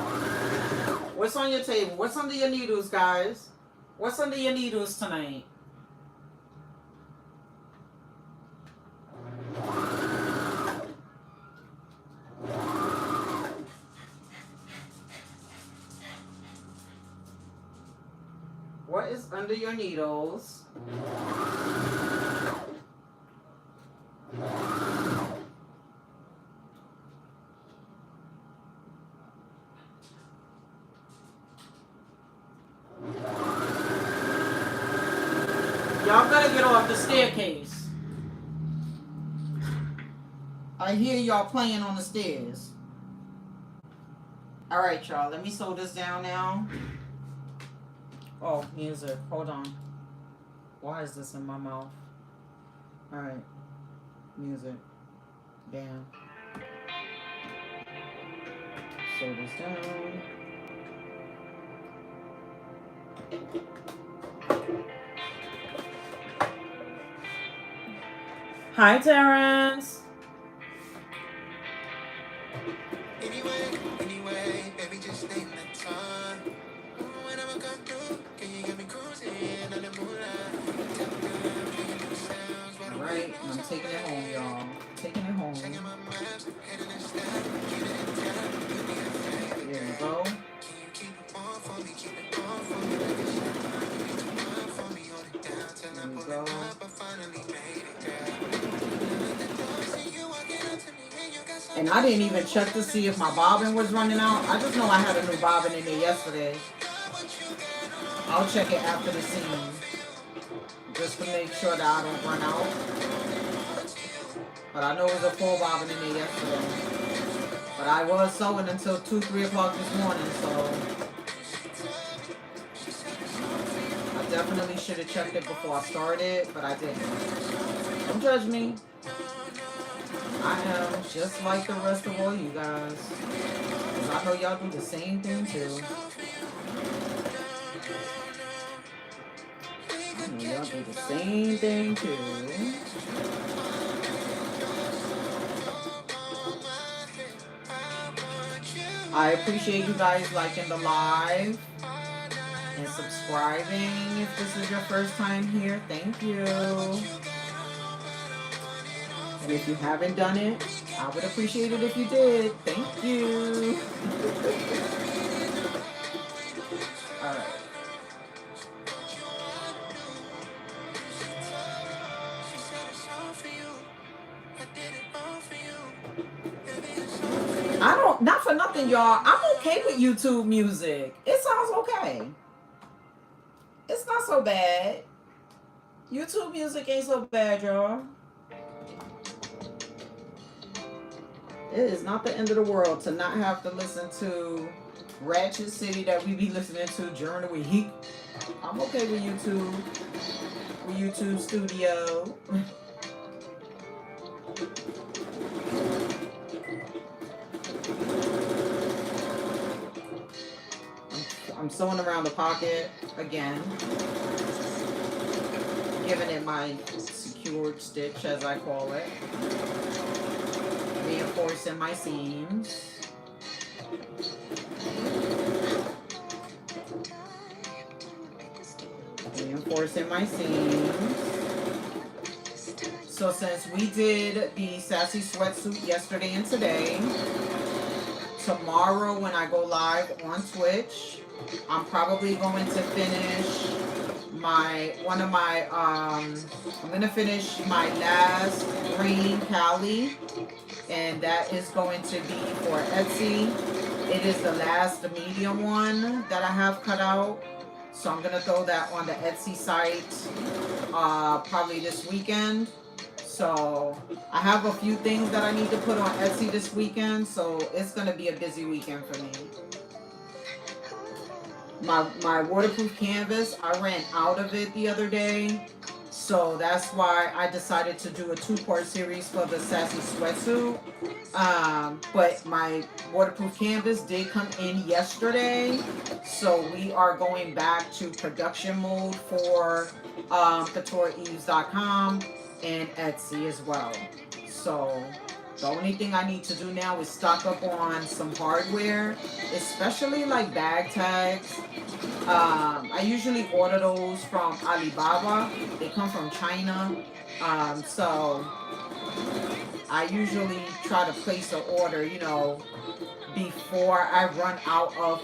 What's on your table? What's under your needles, guys? What's under your needles tonight? What is under your needles? Y'all gotta get off the staircase. I hear y'all playing on the stairs. All right, y'all. Let me sew this down now. Oh, music. Hold on. Why is this in my mouth? All right. Music. Down. Sew this down. Hi, Terrence. Anyway, baby, just name the time. When I'm come through, can you get me cruising on the moonlight? Tell me, girl, can you do sounds? All right, I'm taking it home, y'all. Taking it home. Checking my maps, heading in style, keep it in town, you be a fan. There we go. Can you keep it on for me, keep it on for me, like a shot. You be too much for me, hold it down till I pull it up. I finally made it, girl. And I didn't even check to see if my bobbin was running out. I just know I had a new bobbin in there yesterday. I'll check it after the scene, just to make sure that I don't run out. But I know it was a full bobbin in there yesterday. But I was sewing until 2, 3 o'clock this morning, so I definitely should have checked it before I started, but I didn't. Don't judge me. I am just like the rest of all you guys. Because I know y'all do the same thing too. I know y'all do the same thing too. I appreciate you guys liking the live and subscribing if this is your first time here. Thank you. And if you haven't done it, I would appreciate it if you did. Thank you. All right. Not for nothing, y'all. I'm okay with YouTube music. It sounds okay. It's not so bad. YouTube music ain't so bad, y'all. It is not the end of the world to not have to listen to Ratchet City that we be listening to during the week. I'm okay with YouTube. With YouTube Studio. I'm sewing around the pocket again. Giving it my secure contoured stitch, as I call it. Reinforcing my seams. Reinforcing my seams. So since we did the Sassy Sweatsuit yesterday and today, tomorrow when I go live on Twitch, I'm probably going to finish I'm going to finish my last green Cali, and that is going to be for Etsy. It is the last medium one that I have cut out. So I'm going to throw that on the Etsy site probably this weekend. So I have a few things that I need to put on Etsy this weekend. So it's going to be a busy weekend for me. My waterproof canvas, I ran out of it the other day. So that's why I decided to do a 2-part series for the Sassy Sweatsuit. But my waterproof canvas did come in yesterday. So we are going back to production mode for KoutureYves.com and Etsy as well. So the only thing I need to do now is stock up on some hardware, especially like bag tags. I usually order those from Alibaba. They come from China. So I usually try to place an order, before I run out of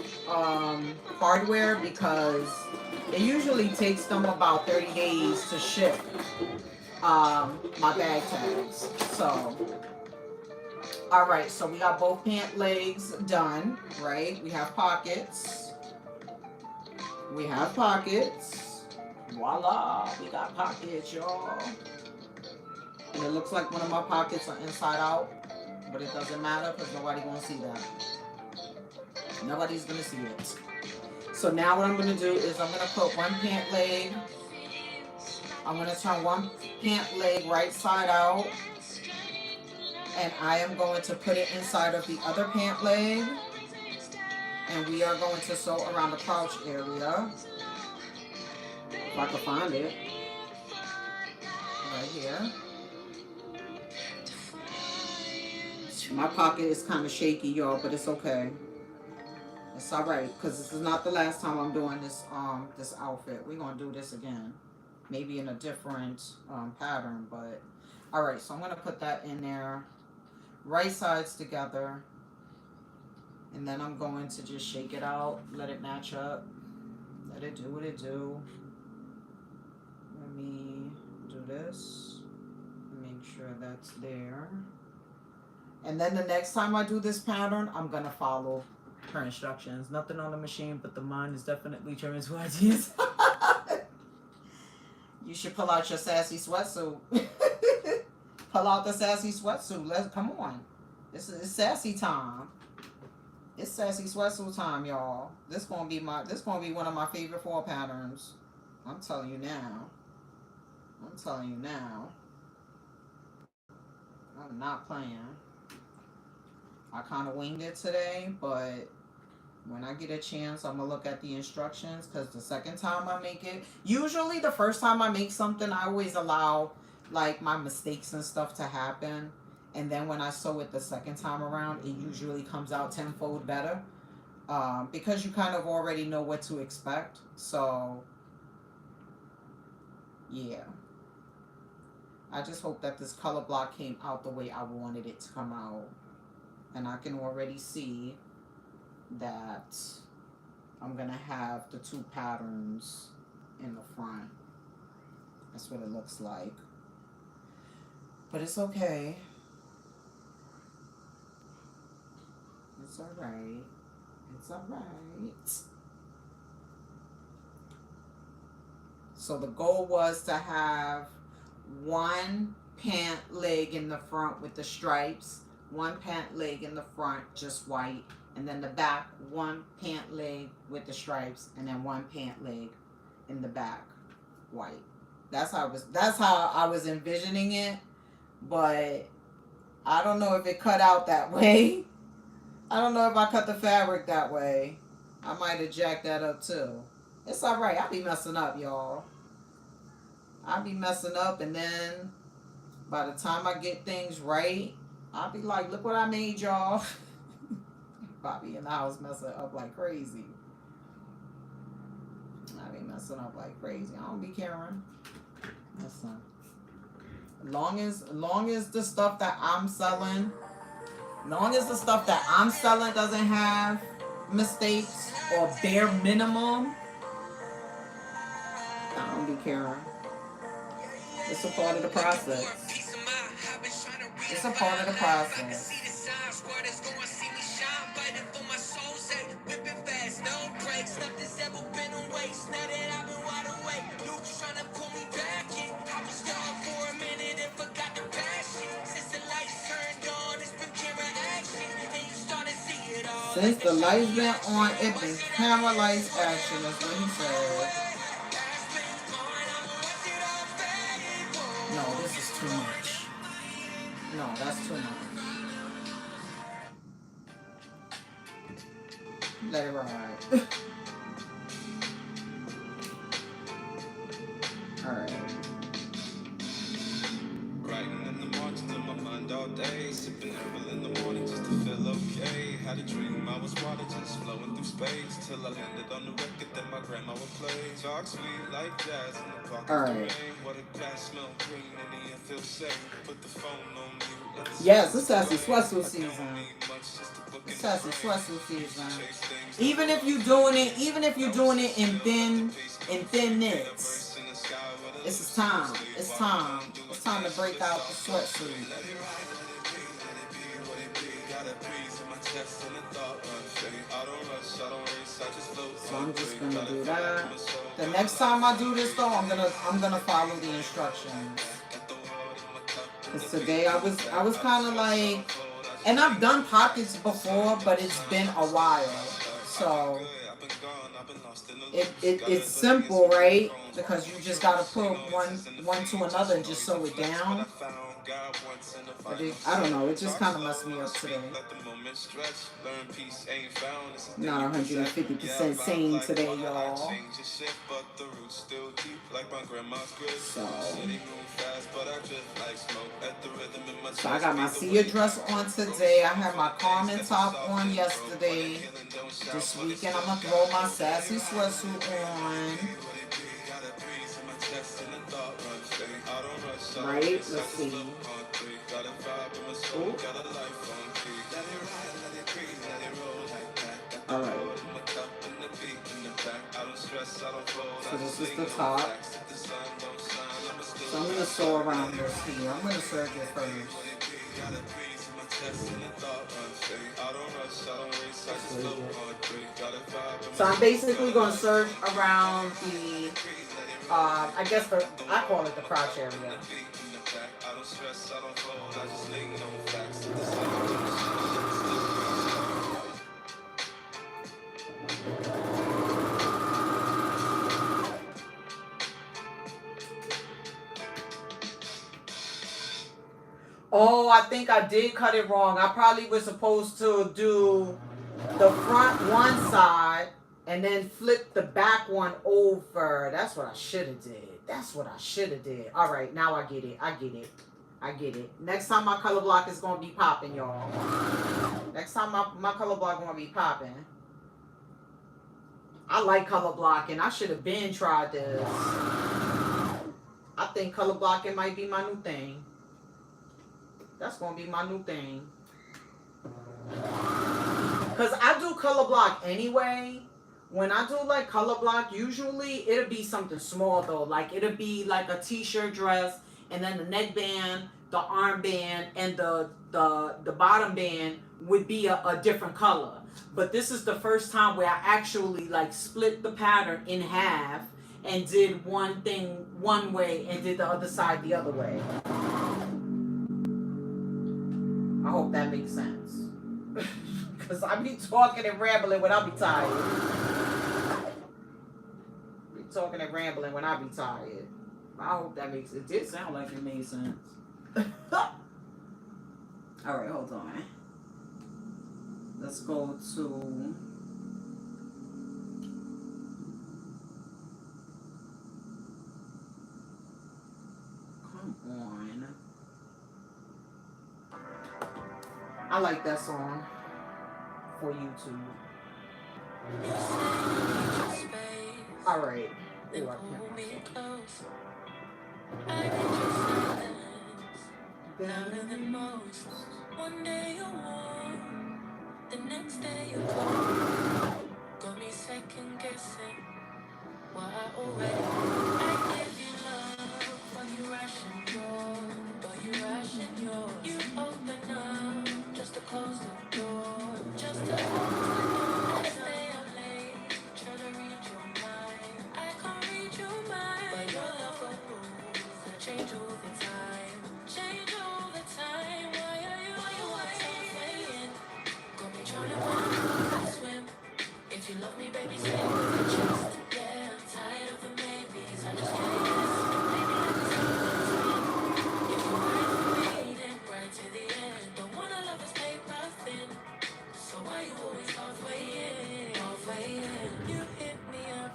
hardware, because it usually takes them about 30 days to ship my bag tags. So alright, so we got both pant legs done, right? We have pockets. We have pockets. Voila, we got pockets, y'all. And it looks like one of my pockets are inside out, but it doesn't matter because nobody's gonna see that. Nobody's gonna see it. So now what I'm gonna do is I'm gonna put one pant leg. I'm gonna turn one pant leg right side out, and I am going to put it inside of the other pant leg. And we are going to sew around the crotch area. If I can find it. Right here. My pocket is kind of shaky, y'all, but it's okay. It's alright, because this is not the last time I'm doing this this outfit. We're going to do this again. Maybe in a different pattern, but alright, so I'm going to put that in there. Right sides together. And then I'm going to just shake it out, let it match up, let it do what it do. Let me do this, make sure that's there. And then the next time I do this pattern, I'm going to follow her instructions. Nothing on the machine, but the mind is definitely turning to ideas. You should pull out your Sassy Sweatsuit. Pull out the Sassy Sweatsuit. Come on. It's sassy time. It's Sassy Sweatsuit time, y'all. This gonna be one of my favorite fall patterns. I'm telling you now. I'm not playing. I kind of winged it today, but when I get a chance, I'm gonna look at the instructions, because the second time I make it, usually the first time I make something, I always allow like my mistakes and stuff to happen. And then when I sew it the second time around, it usually comes out tenfold better, because you kind of already know what to expect. So, yeah. I just hope that this color block came out the way I wanted it to come out. And I can already see that I'm going to have the two patterns in the front. That's what it looks like. But it's okay. It's alright. It's alright. So the goal was to have one pant leg in the front with the stripes, one pant leg in the front just white, and then the back one pant leg with the stripes, and then one pant leg in the back white. That's how I was envisioning it, but I don't know if it cut out that way. I don't know if I cut the fabric that way. I might have jacked that up too. It's alright. I be messing up, y'all. I be messing up, and then by the time I get things right, I'll be like, look what I made, y'all. Bobby in the house messing up like crazy. I be messing up like crazy. I don't be caring. Listen. Long as the stuff that I'm selling, doesn't have mistakes or bare minimum, I don't be caring. It's a part of the process. It's a part of the process. Since the lights been on, it been camera lights action, is what he said. No, this is too much. No, that's too much. Let it ride. Alright. Writing in the margins of my mind all day, sipping herbal in the morning just to feel okay. Had a dream I was water just flowing through space till I landed on the record that my grandma would play. Talk sweet like jazz in the park of the rain. What a grass smell green and the air feels safe. Put the phone on mute. Yes, it's Sassy Sweatpants season. It's Sassy Sweatpants season. Even if you're doing it in thin knits, it's time. It's time. It's time to break out the sweatsuit. So I'm just gonna do that. The next time I do this though, I'm gonna follow the instructions. Cause today I was kind of like, and I've done pockets before, but it's been a while. So it's simple, right? Because you just gotta put one to another and just sew it down. But I don't know, it just kind of messed me up today. Not 150% sane today, y'all. So I got my Sia dress on today. I had my Carmen top on yesterday. This weekend I'm gonna throw my Sassy sweatsuit on. Right? Let's see. Ooh. Alright. So this is the top. So I'm going to sew around this here. I'm going to serge it first. So I'm basically going to serge around the, I guess I call it the crotch area. Oh, I think I did cut it wrong. I probably was supposed to do the front one side and then flip the back one over. That's what I should have did. All right, now I get it. Next time my color block is going to be popping, y'all. Next time my color block going to be popping. I like color blocking. I should have been tried this. I think color blocking might be my new thing. That's going to be my new thing. Because I do color block anyway. When I do like color block, usually it'll be something small though. Like it'll be like a t-shirt dress, and then the neckband, the armband, and the bottom band would be a different color. But this is the first time where I actually like split the pattern in half and did one thing one way and did the other side the other way. I hope that makes sense. Because I be talking and rambling when I be tired. Talking and rambling when I be tired. I hope that makes it. It did sound like it made sense. Alright, hold on. Let's go to I like that song for YouTube. All right. Ooh, I can't louder than most. One day you're warm, the next day you're cold. Got me second guessing why already I give you love, but you ration yours. You open up just to close the door, just to close the door. I stay up late, try to read your mind. I can't read your mind, but your love will move, change all the time, change all the time. Why are you waiting? Got me trying to find swim. If you love me, baby, say it with your chest. Yeah, I'm tired of the maybes. I just want yes. Maybe like a song. If you ride for me, then right to the end. Don't wanna love this paper thin. So why you always halfway in? Halfway in. You hit me up.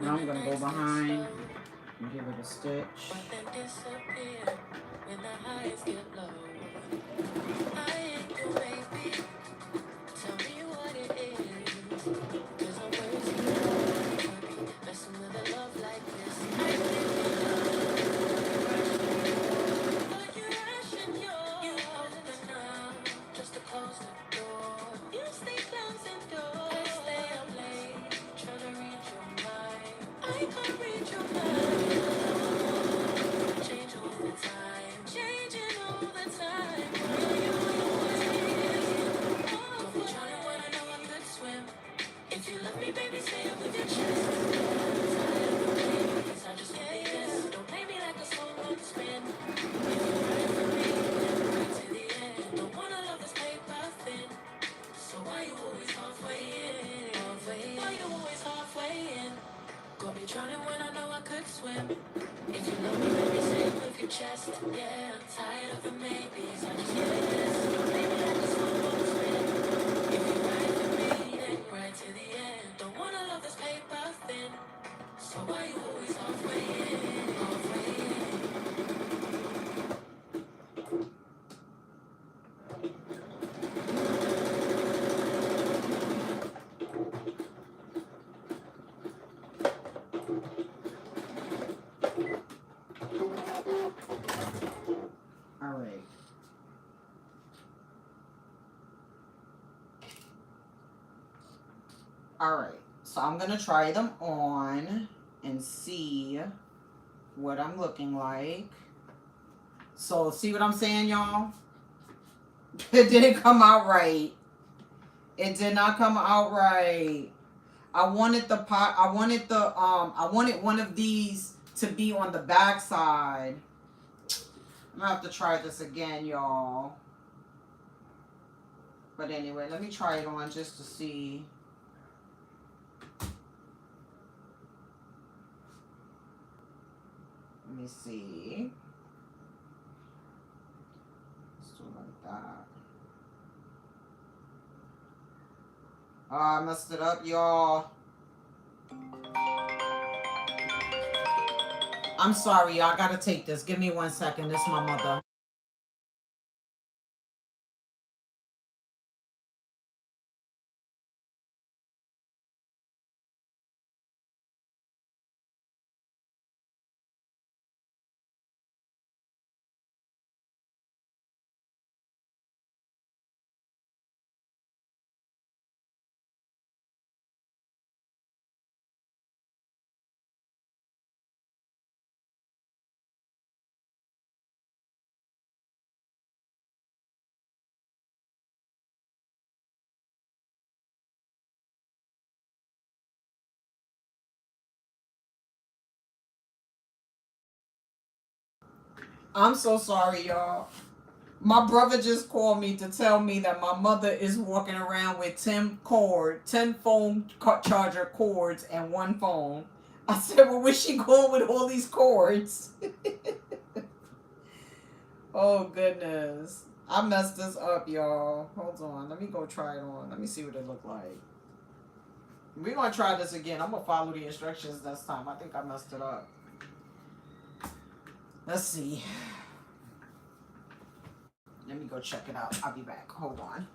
Now I'm gonna go behind and give it a stitch. But then disappear when the highs get low. I ain't your baby. Tell me what it is. Cause I'm way too happy messing with a love like this. I but you ration yours. You open up just to close the door. You stay closing doors. I stay up late, try to read your mind. I can't read your mind. Change all the time, changing all the time. Where you always got me trying when I know I could swim. If you love me, baby, say it with your chest. Tired of the babies, I just want yes. Don't play me like a song on spin. If you ride for me, then right to the end. Don't wanna love this paper thin. So why you always halfway in? Why you always halfway in? Got me drowning when I know I could swim. If you love me, baby, say it with your chest. Yeah, I'm tired of the maybes. I just want yes. Don't play me like a song on spin. If you ride for me, then right to the end. Don't wanna love this paper thin. So why you always halfway in? Halfway in. All right. All right. So I'm gonna try them on and see what I'm looking like. So see what I'm saying, y'all? It didn't come out right. It did not come out right. I wanted the pot. I wanted the I wanted one of these to be on the back side. I'm gonna have to try this again, y'all. But anyway, let me try it on just to see. Let me see. Let's do it like that. Oh, I messed it up, y'all. I'm sorry, y'all. I gotta take this. Give me 1 second. This is my mother. I'm so sorry, y'all. My brother just called me to tell me that my mother is walking around with 10 phone charger cords and one phone. I said, well, where's she going with all these cords? Oh, goodness. I messed this up, y'all. Hold on. Let me go try it on. Let me see what it look like. We're going to try this again. I'm going to follow the instructions this time. I think I messed it up. Let's see. Let me go check it out. I'll be back. Hold on.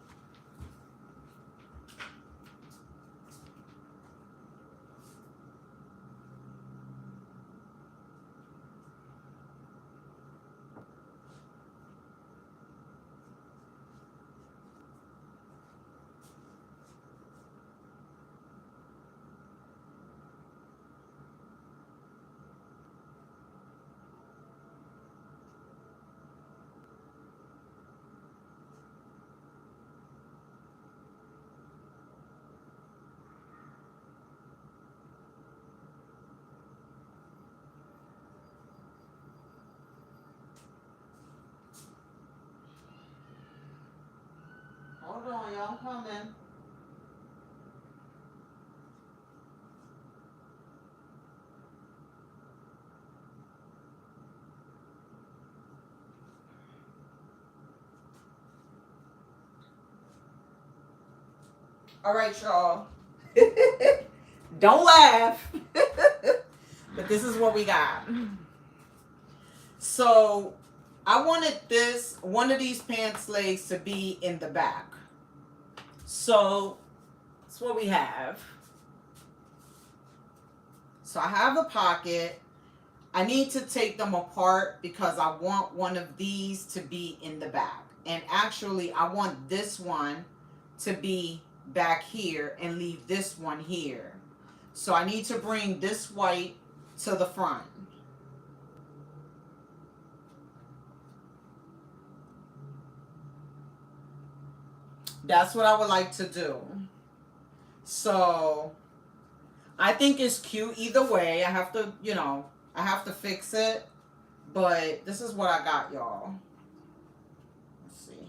Hold on, y'all. I'm coming. All right, y'all. Don't laugh. But this is what we got. So I wanted one of these pants legs to be in the back. So that's what we have. So I have a pocket. I need to take them apart because I want one of these to be in the back. And actually, I want this one to be back here and leave this one here. So I need to bring this white to the front. That's what I would like to do. So I think it's cute either way. I have to, I have to fix it. But this is what I got, y'all. Let's see.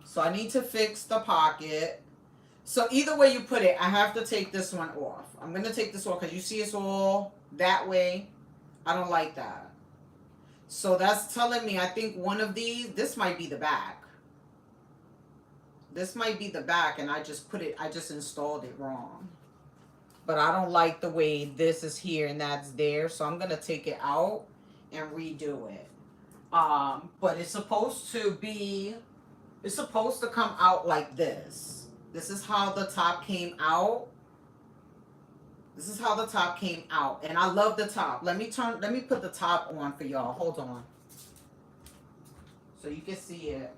So I need to fix the pocket. So either way you put it, I have to take this one off. I'm going to take this off because you see it's all that way. I don't like that. So that's telling me I think one of these, this might be the back. This might be the back and I just installed it wrong. But I don't like the way this is here and that's there. So I'm going to take it out and redo it. But it's supposed to come out like this. This is how the top came out. This is how the top came out. And I love the top. Let me put the top on for y'all. Hold on. So you can see it.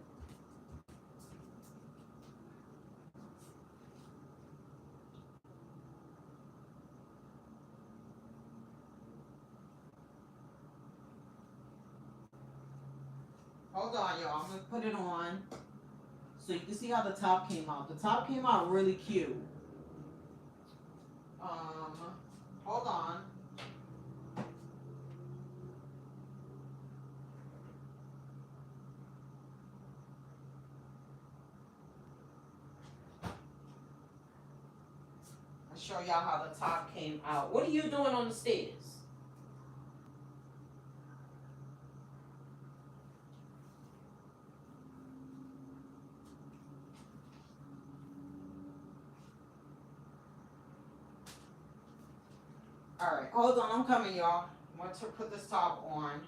Hold on, y'all. I'm going to put it on so you can see how the top came out. The top came out really cute. Hold on. I'll show y'all how the top came out. What are you doing on the stairs? All right, hold on, I'm coming, y'all. I want to put this top on.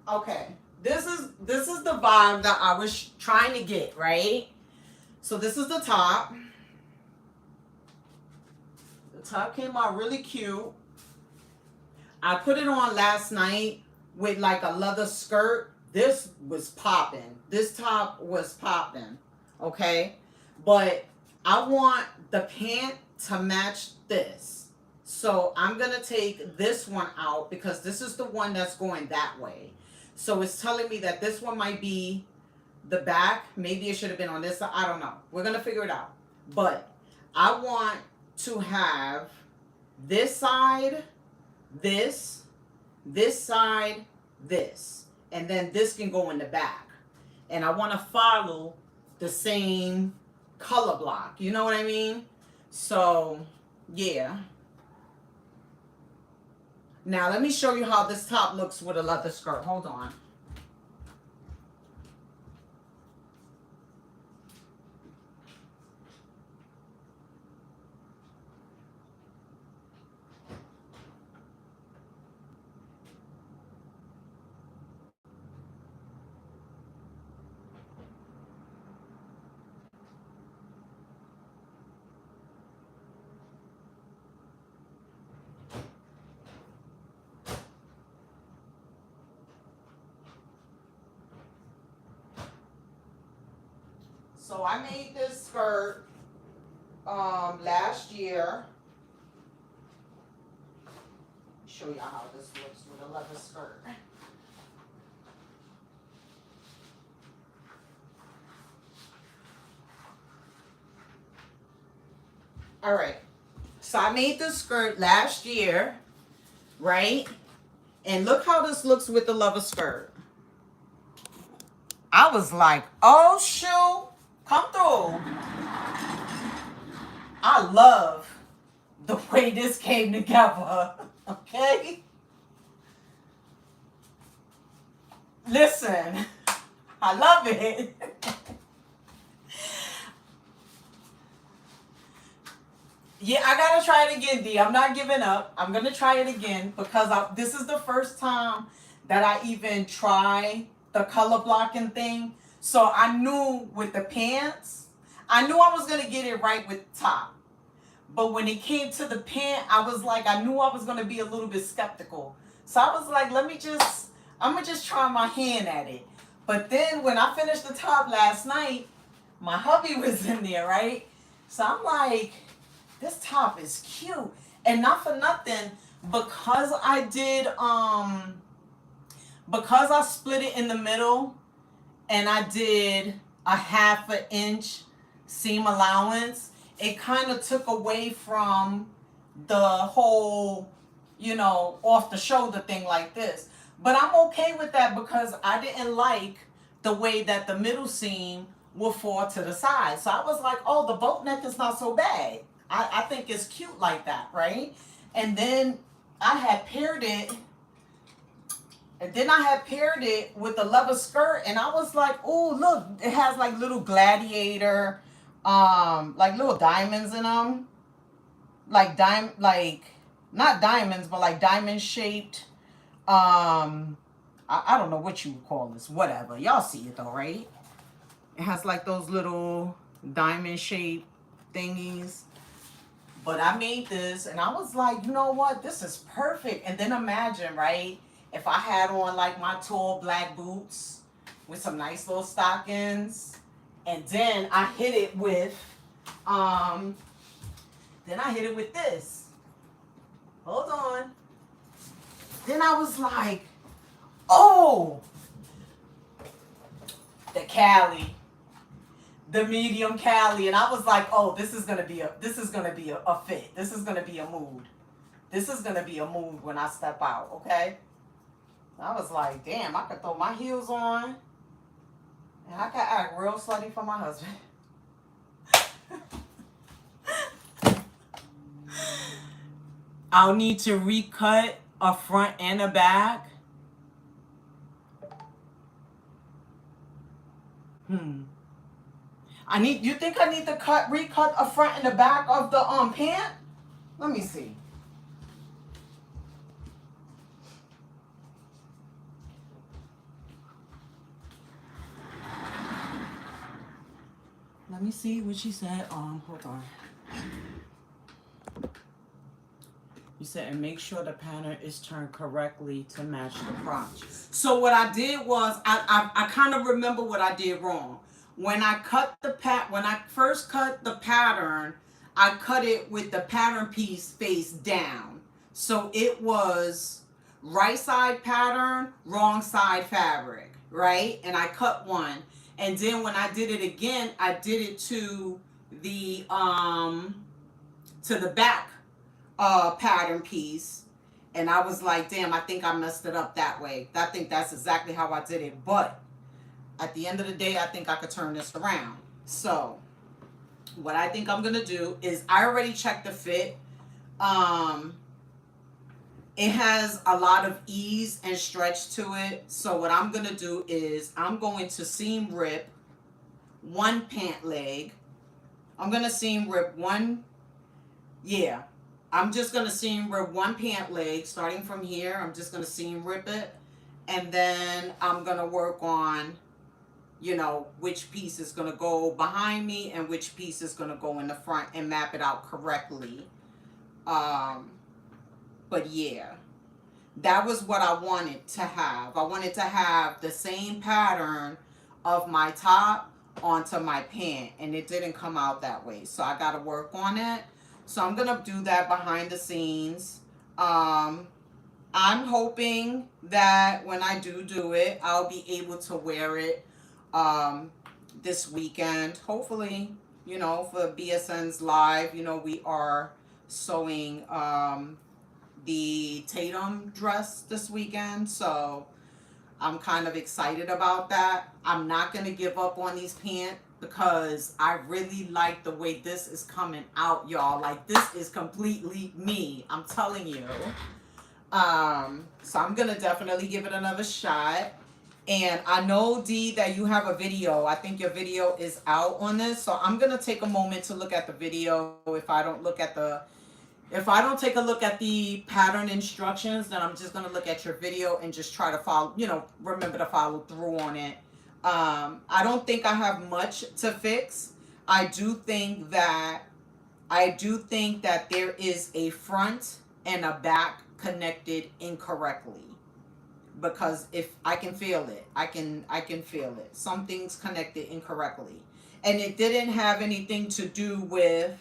Okay, this is the vibe that I was trying to get, right? So this is the top. The top came out really cute. I put it on last night with like a leather skirt. This was popping. This top was popping. Okay, but I want the pant to match this. So I'm gonna take this one out because this is the one that's going that way. So it's telling me that this one might be the back. Maybe it should have been on this side. I don't know. We're going to figure it out. But I want to have this side, this side, this. And then this can go in the back. And I want to follow the same color block. You know what I mean? So, yeah. Now, let me show you how this top looks with a leather skirt. Hold on. So I made this skirt last year. Show y'all how this looks with a leather skirt. All right. So I made this skirt last year, right? And look how this looks with the leather skirt. I was like, oh shoot, come through. I love the way this came together. Okay? Listen, I love it. Yeah, I gotta try it again, D. I'm not giving up. I'm gonna try it again because this is the first time that I even try the color blocking thing. So I knew with the pants, I knew I was gonna get it right with the top. But when it came to the pant, I was like, I knew I was gonna be a little bit skeptical. So I was like, I'm gonna just try my hand at it. But then when I finished the top last night, my hubby was in there, right? So I'm like, this top is cute. And not for nothing, because because I split it in the middle and I did a 1/2 inch seam allowance, it kind of took away from the whole, off the shoulder thing like this. But I'm okay with that because I didn't like the way that the middle seam will fall to the side. So I was like, oh, the boat neck is not so bad. I think it's cute like that, right? And then I had paired it with the leather skirt, and I was like, oh, look, it has like little gladiator, like little diamonds in them. Like not diamonds, but like diamond shaped. I don't know what you would call this. Whatever. Y'all see it though, right? It has like those little diamond shaped thingies. But I made this and I was like, you know what? This is perfect. And then imagine, right? If I had on like my tall black boots with some nice little stockings, and then I hit it with this. Hold on. Then I was like, oh, the Cali, the medium Cali, and I was like, oh, this is gonna be a fit. This is gonna be a mood. This is gonna be a mood when I step out. Okay. I was like, damn, I could throw my heels on, and I could act real slutty for my husband. I'll need to recut a front and a back. You think I need to recut a front and the back of the pant? Let me see. Let me see what she said. Hold on. You said, and make sure the pattern is turned correctly to match the crotch. So what I did was, I kind of remember what I did wrong. When I first cut the pattern, I cut it with the pattern piece face down. So it was right side pattern, wrong side fabric, right? And I cut one. And then when I did it again, I did it to the back pattern piece, and I was like, damn, I think I messed it up that way. I think that's exactly how I did it. But at the end of the day, I think I could turn this around. So What I think I'm gonna do is I already checked the fit. Um, it has a lot of ease and stretch to it. So what I'm gonna do is I'm going to seam rip one pant leg. I'm gonna seam rip one. Yeah, I'm just gonna seam rip one pant leg starting from here. I'm just gonna seam rip it, and then I'm gonna work on, you know, which piece is going to go behind me and which piece is going to go in the front and map it out correctly. Um, but yeah, that was what I wanted to have. I wanted to have the same pattern of my top onto my pant, and it didn't come out that way. So I got to work on it. So I'm going to do that behind the scenes. Um, I'm hoping that when I do it, I'll be able to wear it um, this weekend. Hopefully, you know, for BSN's live, you know, we are sewing the Tatum dress this weekend. So I'm kind of excited about that. I'm not going to give up on these pants because I really like the way this is coming out, y'all. Like, this is completely me. I'm telling you. So I'm gonna definitely give it another shot. And I know, D, that you have a video. I think your video is out on this. So I'm gonna take a moment to look at the video. If I don't take a look at the pattern instructions, then I'm just gonna look at your video and just try to follow, you know, remember to follow through on it. I don't think I have much to fix. I do think that there is a front and a back connected incorrectly, because if I can feel it, I can feel it. Something's connected incorrectly, and it didn't have anything to do with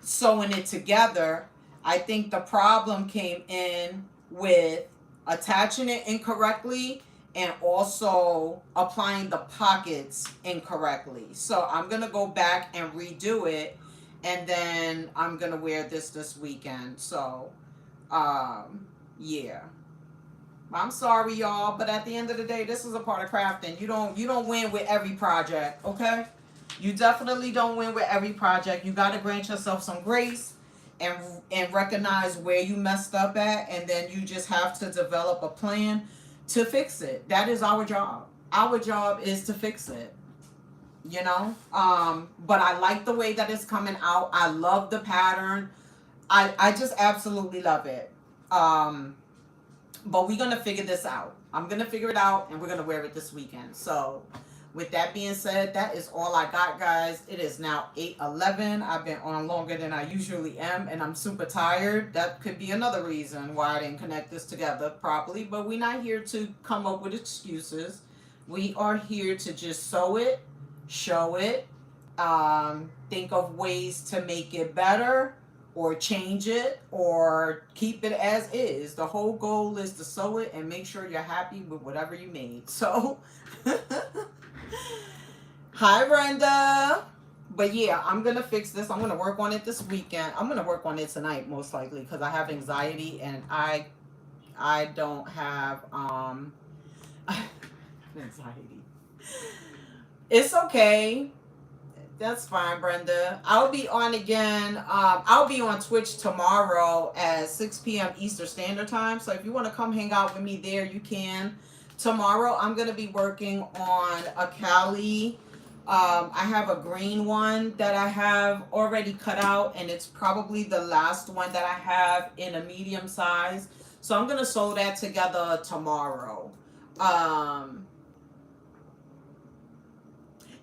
sewing it together. I think the problem came in with attaching it incorrectly and also applying the pockets incorrectly. So I'm gonna go back and redo it, and then I'm gonna wear this weekend. So yeah, I'm sorry, y'all, but at the end of the day, this is a part of crafting. You don't win with every project, okay? You definitely don't win with every project. You got to grant yourself some grace and recognize where you messed up at, and then you just have to develop a plan to fix it. That is our job. Our job is to fix it. You know? But I like the way that it's coming out. I love the pattern. I just absolutely love it. But we're going to figure this out. I'm going to figure it out, and we're going to wear it this weekend. So with that being said, that is all I got, guys. It is now 8:11. I've been on longer than I usually am, and I'm super tired. That could be another reason why I didn't connect this together properly. But we're not here to come up with excuses. We are here to just sew it, show it, think of ways to make it better, or change it, or keep it as is. The whole goal is to sew it and make sure you're happy with whatever you made. So, hi, Brenda. But yeah, I'm going to fix this. I'm going to work on it this weekend. I'm going to work on it tonight, most likely, because I have anxiety, and I don't have anxiety. It's okay. That's fine, Brenda. I'll be on again. I'll be on Twitch tomorrow at 6 p.m. Eastern Standard Time. So if you want to come hang out with me there, you can. Tomorrow, I'm going to be working on a Cali. I have a green one that I have already cut out, and it's probably the last one that I have in a medium size. So I'm going to sew that together tomorrow.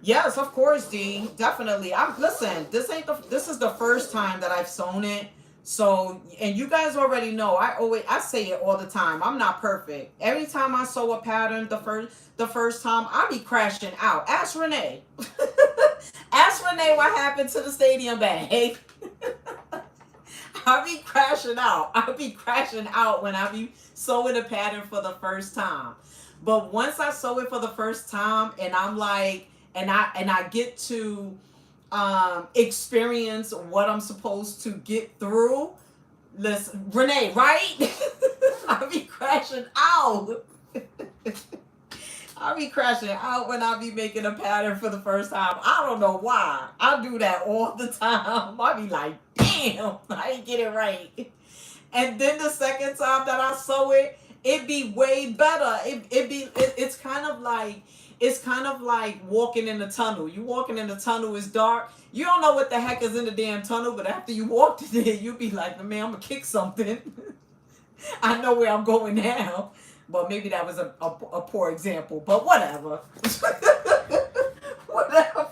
Yes, of course, D. Definitely. Listen, this is the first time that I've sewn it. So, and you guys already know, I say it all the time. I'm not perfect. Every time I sew a pattern the first time, I be crashing out. Ask Renee. Ask Renee what happened to the stadium bag. I be crashing out. I be crashing out when I be sewing a pattern for the first time. But once I sew it for the first time, and I'm like, and I get to experience what I'm supposed to get through. Listen, Renee, right? I be crashing out. I be crashing out when I be making a pattern for the first time. I don't know why. I do that all the time. I be like, damn, I ain't get it right. And then the second time that I sew it, it be way better. It's kind of like walking in a tunnel. You walking in a tunnel, it's dark. You don't know what the heck is in the damn tunnel, but after you walked in it, you be like, man, I'm gonna kick something. I know where I'm going now. But maybe that was a poor example, but whatever. Whatever.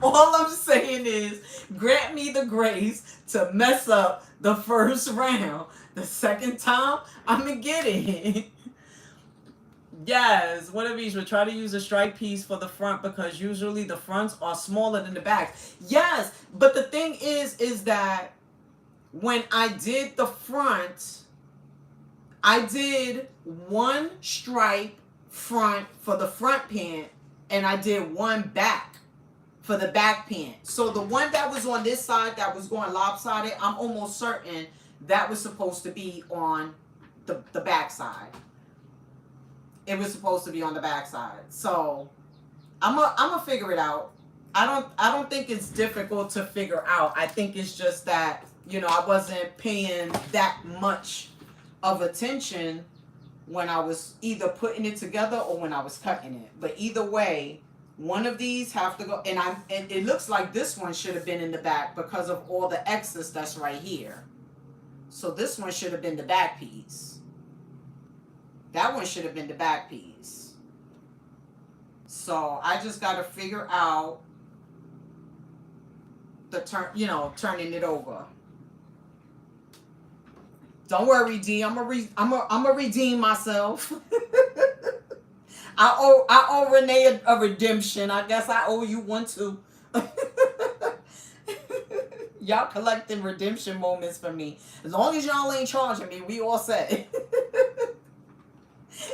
All I'm saying is, grant me the grace to mess up the first round. The second time, I'm going to get it. Yes, one of these would try to use a stripe piece for the front because usually the fronts are smaller than the backs. Yes, but the thing is that when I did the front, I did one stripe front for the front pant, and I did one back for the back pant. So the one that was on this side that was going lopsided, I'm almost certain that was supposed to be on the back side. It was supposed to be on the back side. So I'm gonna figure it out. I don't think it's difficult to figure out. I think it's just that, I wasn't paying that much of attention when I was either putting it together or when I was cutting it. But either way, one of these have to go, and it looks like this one should have been in the back because of all the excess that's right here. So this one should have been the back piece. That one should have been the back piece. So I just got to figure out the turning it over. Don't worry, D. I'm a redeem myself. I owe Renee a redemption. I guess I owe you one too. Y'all collecting redemption moments for me. As long as y'all ain't charging me, we all set.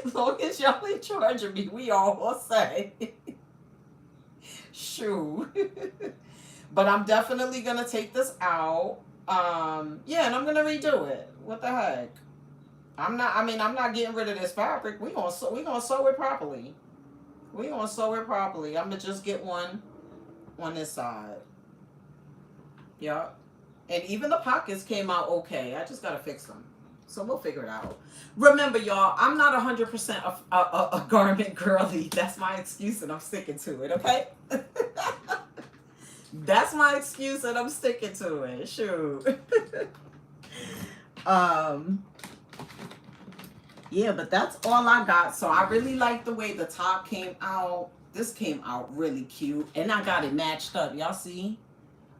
As long as y'all ain't charging me, we all set. Shoo. But I'm definitely gonna take this out. Yeah, and I'm gonna redo it. What the heck? I'm not getting rid of this fabric. We gonna sew it properly. I'm gonna just get one on this side. Yeah. And even the pockets came out okay. I just gotta fix them. So we'll figure it out. Remember, y'all, I'm not 100% a garment girly. That's my excuse and I'm sticking to it, okay? That's my excuse and I'm sticking to it. Shoot. Yeah, but that's all I got. So I really like the way the top came out. This came out really cute. And I got it matched up. Y'all see?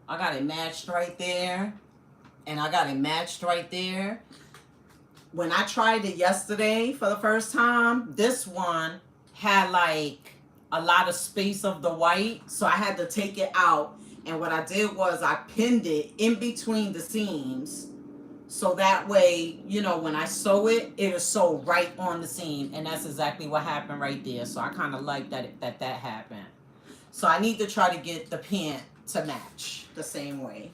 I got it matched right there. And I got it matched right there. When I tried it yesterday for the first time, this one had like a lot of space of the white. So I had to take it out. And what I did was I pinned it in between the seams. So that way, when I sew it, it'll sew right on the seam. And that's exactly what happened right there. So I kind of like that happened. So I need to try to get the pant to match the same way.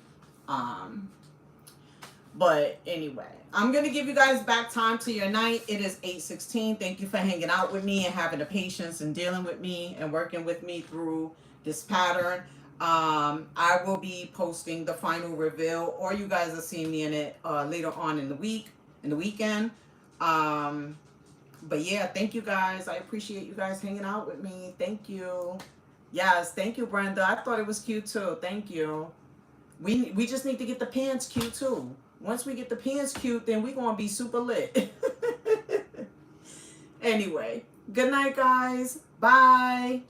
But anyway, I'm going to give you guys back time to your night. It is 8:16. Thank you for hanging out with me and having the patience and dealing with me and working with me through this pattern. I will be posting the final reveal, or you guys will see me in it later on in the weekend. But yeah, thank you guys. I appreciate you guys hanging out with me. Thank you. Yes, thank you, Brenda. I thought it was cute too. Thank you. We just need to get the pants cute too. Once we get the pants cute, then we're gonna be super lit. Anyway, good night, guys. Bye.